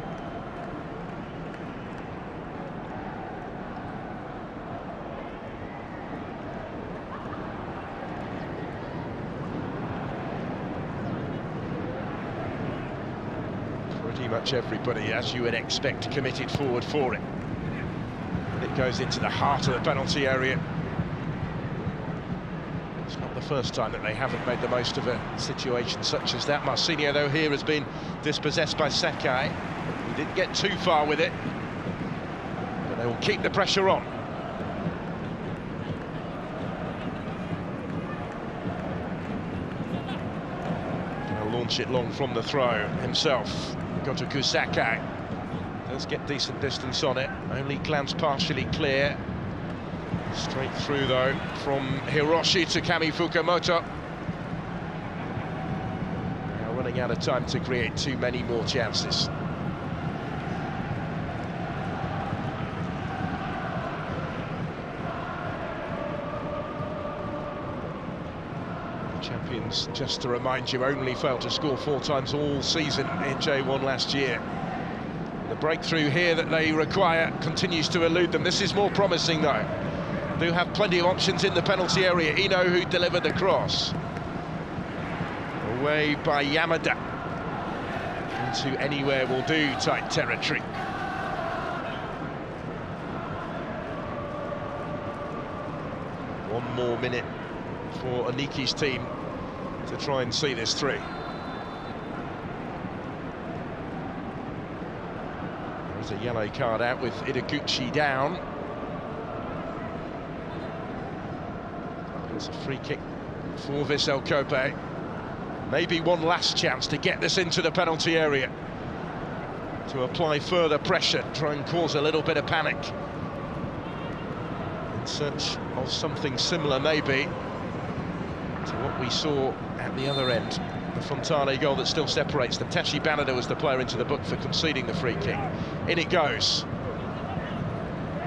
Pretty much everybody, as you would expect, committed forward for it. And it goes into the heart of the penalty area. It's not the first time that they haven't made the most of a situation such as that. Marcinho, though, here has been dispossessed by Sakai. He didn't get too far with it, but they will keep the pressure on. Gonna launch it long from the throw himself. Gotoku Sakai does get decent distance on it, only glance partially clear. Straight through, though, from Hiroshi to Kami Fukamoto. Now running out of time to create too many more chances. The champions, just to remind you, only failed to score 4 times all season in J1 last year. The breakthrough here that they require continues to elude them. This is more promising, though. Do have plenty of options in the penalty area. Ino, who delivered the cross. Away by Yamada. Into anywhere will do type territory. One more minute for Aniki's team to try and see this through. There's a yellow card out with Ideguchi down. It's a free kick for Vissel Kobe. Maybe one last chance to get this into the penalty area, to apply further pressure, try and cause a little bit of panic. In search of something similar, maybe, to what we saw at the other end. The Frontale goal that still separates them. Tachi Banada was the player into the book for conceding the free kick. In it goes.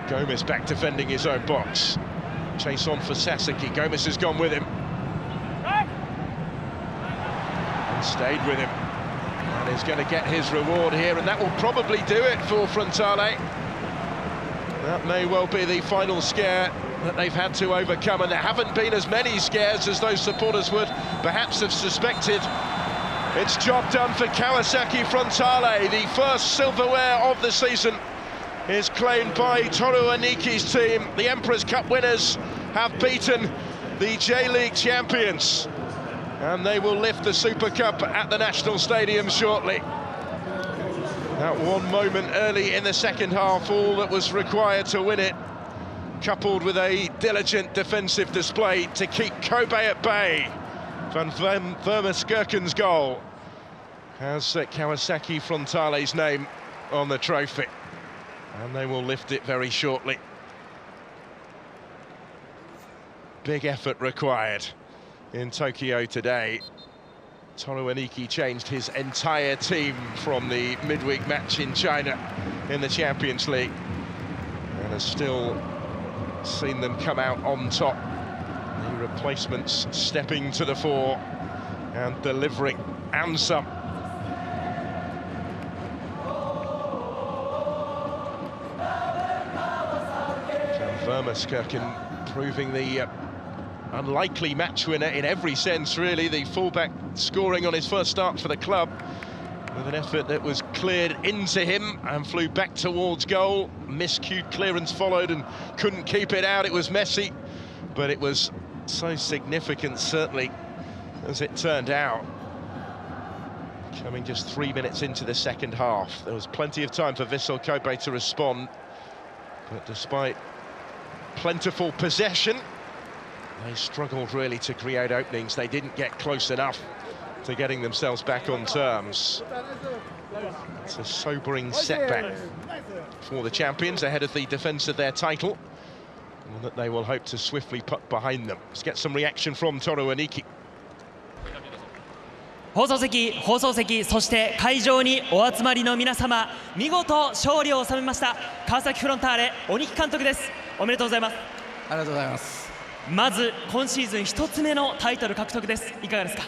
Gomez back defending his own box. Chase on for Sasaki. Gomez has gone with him. And stayed with him. And he's going to get his reward here, and that will probably do it for Frontale. That may well be the final scare that they've had to overcome, and there haven't been as many scares as those supporters would perhaps have suspected. It's job done for Kawasaki Frontale. The first silverware of the season is claimed by Toru Aniki's team. The Emperor's Cup winners have beaten the J.League champions, and they will lift the Super Cup at the National Stadium shortly. That one moment early in the second half, all that was required to win it, coupled with a diligent defensive display to keep Kobe at bay. Van Vermeerkerken's goal has Kawasaki Frontale's name on the trophy, and they will lift it very shortly. Big effort required in Tokyo today. Toru Aniki changed his entire team from the midweek match in China in the Champions League, and has still seen them come out on top. The replacements stepping to the fore and delivering, and some. Van Vermeerkerken proving the unlikely match winner in every sense, really. The fullback scoring on his first start for the club with an effort that was cleared into him and flew back towards goal. Miscued clearance followed and couldn't keep it out. It was messy, but it was so significant, certainly, as it turned out. Coming just 3 minutes into the second half, there was plenty of time for Vissel Kobe to respond, but despite plentiful possession, they struggled really to create openings. They didn't get close enough to getting themselves back on terms. It's a sobering setback for the champions ahead of the defence of their title One that they will hope to swiftly put behind them. Let's get some reaction from Toru Aniki. 放送席、そして会場にお集まりの皆様、見事勝利を収めました川崎フロンターレ鬼木監督です。おめでとうございます。ありがとうございます。まず今シーズン1つ目のタイトル獲得です。いかがですか？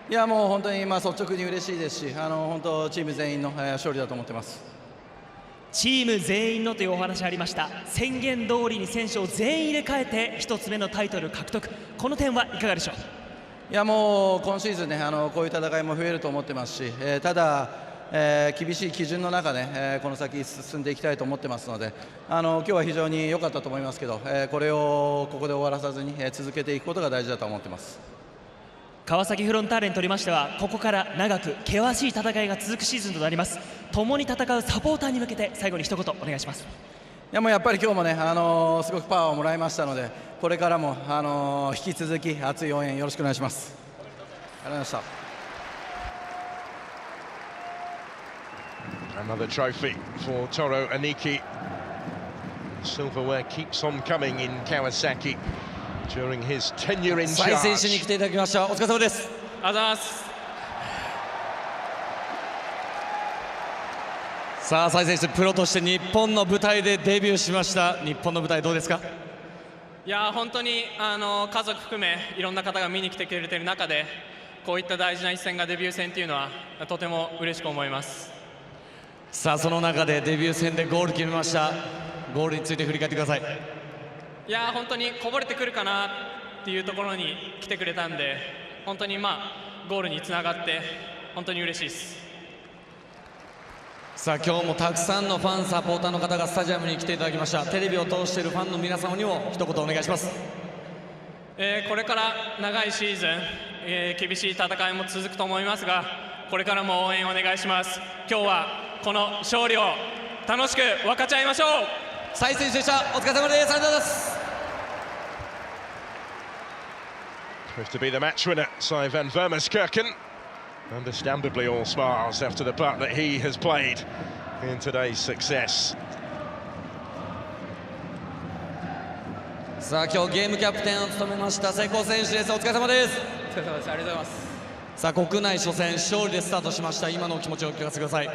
いや、もう本当に率直に嬉しいですし、本当チーム全員の勝利だと思ってます。チーム全員のというお話ありました。宣言通りに選手を全員入れ替えて1つ目のタイトル獲得、この点はいかがでしょう？いや、もう今シーズンね、こういう戦いも増えると思ってますし、ただ、厳しい基準の中で、この先進んでいきたいと思ってますので、今日は非常に良かったと思いますけど、これをここで終わらさずに、続けていくことが大事だと思ってます。川崎フロンターレにとりましては、ここから長く険しい戦いが続くシーズンとなります。共に戦うサポーターに向けて最後に一言お願いします。いや、もうやっぱり今日もね、すごくパワーをもらいましたので、これからも、引き続き熱い応援よろしくお願いします。ありがとうございました。 Another trophy for Toru Aniki. Silverware keeps on coming in Kawasaki during his tenure in charge. サイ選手に来ていただきました。お疲れ様です。ありがとうございます。さあ、サイ選手、プロとして日本の舞台でデビューしました。日本の舞台どうですか？いや、本当に家族含めいろんな方が見に来てくれている中で、こういった大事な一戦がデビュー戦というのはとても嬉しく思います。さあ、その中でデビュー戦でゴール決めました。ゴールについて振り返ってください。いや、本当にこぼれてくるかなっていうところに来てくれたんで、本当にゴールにつながって本当に嬉しいです。さあ、今日もたくさんのファンサポーターの方がスタジアムに来ていただきました。テレビを通しているファンの皆様にも一言お願いします。これから長いシーズン、厳しい戦いも続くと思いますが、これからも応援お願いします。今日はこの勝利を楽しく分かち合いましょう。サイ選手でした。お疲れ様です。ありがとうございます。Proved to be the match winner, Cy van Vermeerskirchen. Understandably all smiles after the part that he has played in today's success. さあ、今日ゲームキャプテンを務めました瀬古選手です。お疲れ様です。お疲れ様です。ありがとうございます。さあ、国内初戦勝利でスタートしました。今のお気持ちを聞かせてください。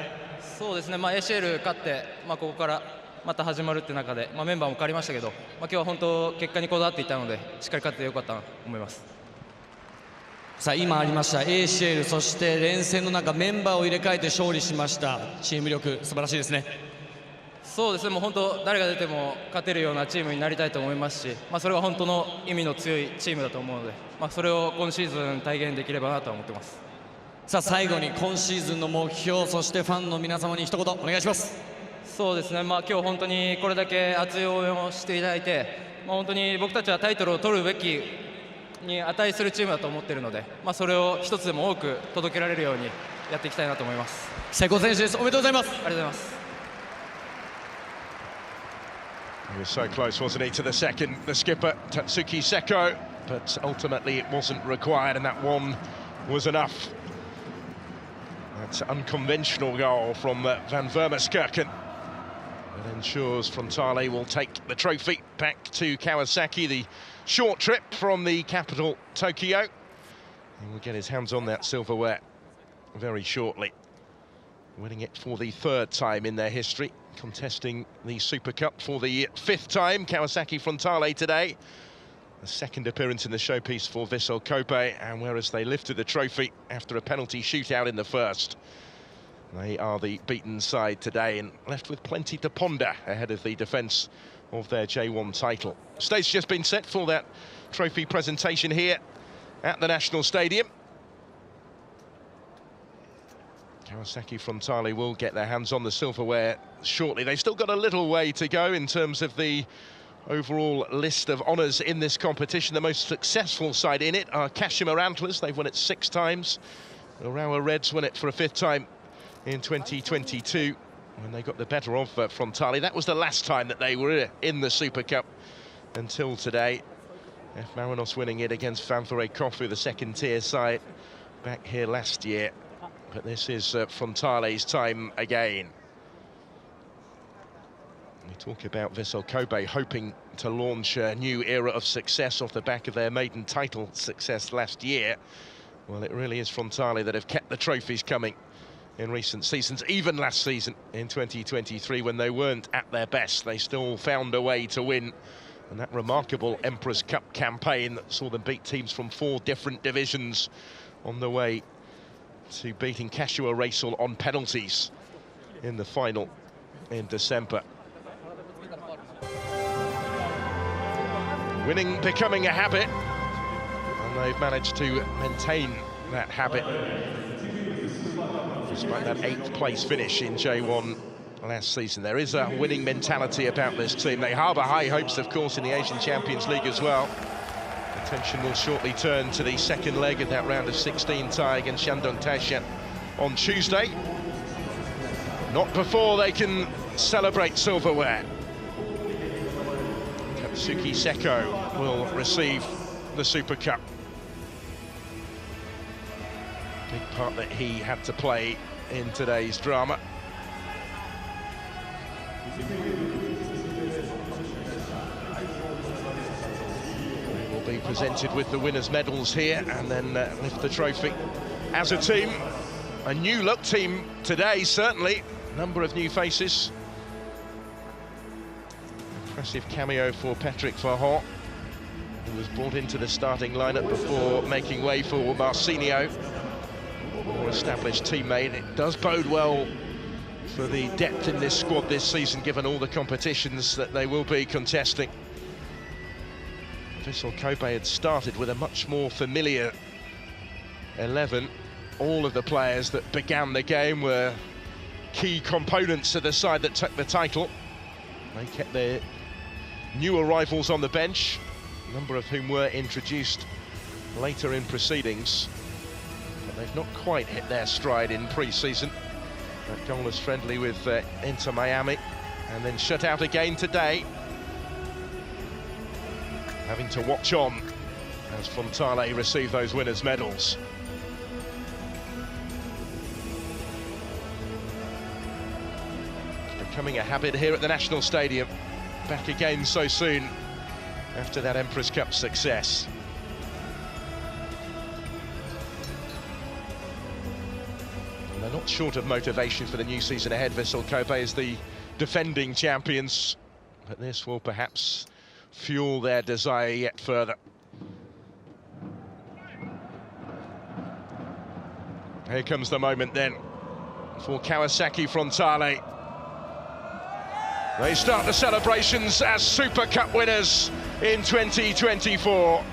そうですね、ACL 勝って、ここからまた始まるって中で、メンバーも変わりましたけど、今日は本当結果にこだわっていたので、しっかり勝ってよかったなと思います。さあ、今ありました ACL、そして連戦の中メンバーを入れ替えて勝利しました。チーム力素晴らしいですね。そうですね、もう本当誰が出ても勝てるようなチームになりたいと思いますし、それは本当の意味の強いチームだと思うので、それを今シーズン体現できればなと思ってます。さあ、最後に今シーズンの目標、そしてファンの皆様に一言お願いします。そうですね、今日本当にこれだけ熱い応援をしていただいて、本当に僕たちはタイトルを取るべきに値するチームだと思っているので、それを一つでも多く届けられるようにやっていきたいなと思います。瀬古選手です。おめでとうございます。ありがとうございます。He was so close, wasn't he, to the second, the skipper, Tatsuki Seko, but ultimately it wasn't required, and that one was enough. That's an unconventional goal from Van Vermeerskirchen. That ensures Frontale will take the trophy back to Kawasaki, the short trip from the capital, Tokyo. He will get his hands on that silverware very shortly. Winning it for the third time in their history, contesting the Super Cup for the fifth time. Kawasaki Frontale today. The second appearance in the showpiece for Vissel Kobe, and whereas they lifted the trophy after a penalty shootout in the first, they are the beaten side today and left with plenty to ponder ahead of the defence of their J1 title. Stage just been set for that trophy presentation here at the National Stadium. Kawasaki Frontale will get their hands on the silverware shortly. They've still got a little way to go in terms of the overall list of honours in this competition. The most successful side in it are Kashima Antlers. They've won it 6 times. The Urawa Reds won it for a 5th time in 2022 when they got the better of Frontale. That was the last time that they were in the Super Cup until today. F. Marinos winning it against Vissel Kobe, the second-tier side, back here last year. But this is Frontale's time again. We talk about Vissel Kobe hoping to launch a new era of success off the back of their maiden title success last year. Well, it really is Frontale that have kept the trophies coming in recent seasons. Even last season in 2023, when they weren't at their best, they still found a way to win. And that remarkable Emperor's Cup campaign that saw them beat teams from 4 different divisions on the way to beating Kashiwa Reysol on penalties in the final in December. Winning becoming a habit, and they've managed to maintain that habit despite that 8th place finish in J1 last season. There is a winning mentality about this team. They harbour high hopes, of course, in the Asian Champions League as well. Attention will shortly turn to the second leg of that round of 16 tie against Shandong Taishan on Tuesday. Not before they can celebrate silverware. Katsuki Seko will receive the Super Cup. Big part that he had to play in today's drama. They will be presented with the winners' medals here and then lift the trophy as a team. A new look team today, certainly. Number of new faces. Impressive cameo for Patrick Farhon, who was brought into the starting lineup before making way for Marcinho, more established teammate. It does bode well for the depth in this squad this season, given all the competitions that they will be contesting. Vissel Kobe had started with a much more familiar 11. All of the players that began the game were key components of the side that took the title. They kept their new arrivals on the bench, a number of whom were introduced later in proceedings. But they've not quite hit their stride in pre-season. That goalless friendly with Inter Miami, and then shut out again today. Having to watch on as Frontale receive those winners' medals. It's becoming a habit here at the National Stadium. Back again so soon after that Emperor's Cup success. They're not short of motivation for the new season ahead. Vissel Kobe is the defending champions, but this will perhaps fuel their desire yet further. Here comes the moment then for Kawasaki Frontale. They start the celebrations as Super Cup winners in 2024,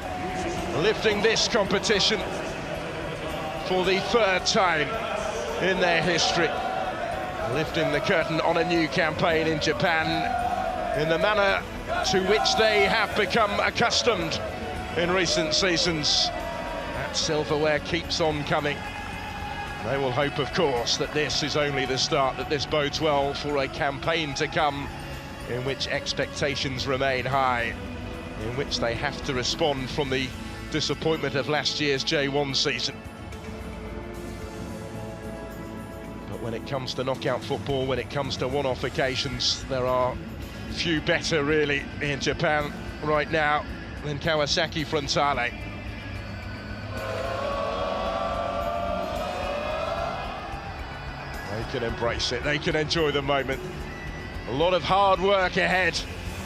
lifting this competition for the 3rd time in their history, lifting the curtain on a new campaign in Japan in the manner to which they have become accustomed in recent seasons. That silverware keeps on coming. They will hope, of course, that this is only the start, that this bodes well for a campaign to come in which expectations remain high, in which they have to respond from the disappointment of last year's J1 season. When it comes to knockout football, when it comes to one-off occasions, there are few better really in Japan right now than Kawasaki Frontale. They can embrace it, they can enjoy the moment. A lot of hard work ahead.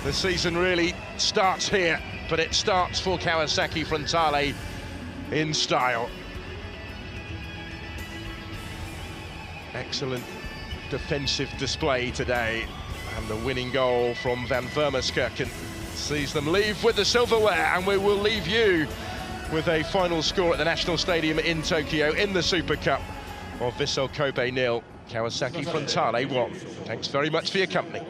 The season really starts here, but it starts for Kawasaki Frontale in style. Excellent defensive display today, and the winning goal from Van Vermeerkerken sees them leave with the silverware, and we will leave you with a final score at the National Stadium in Tokyo in the Super Cup of Vissel Kobe 0, Kawasaki Frontale 1. Thanks very much for your company.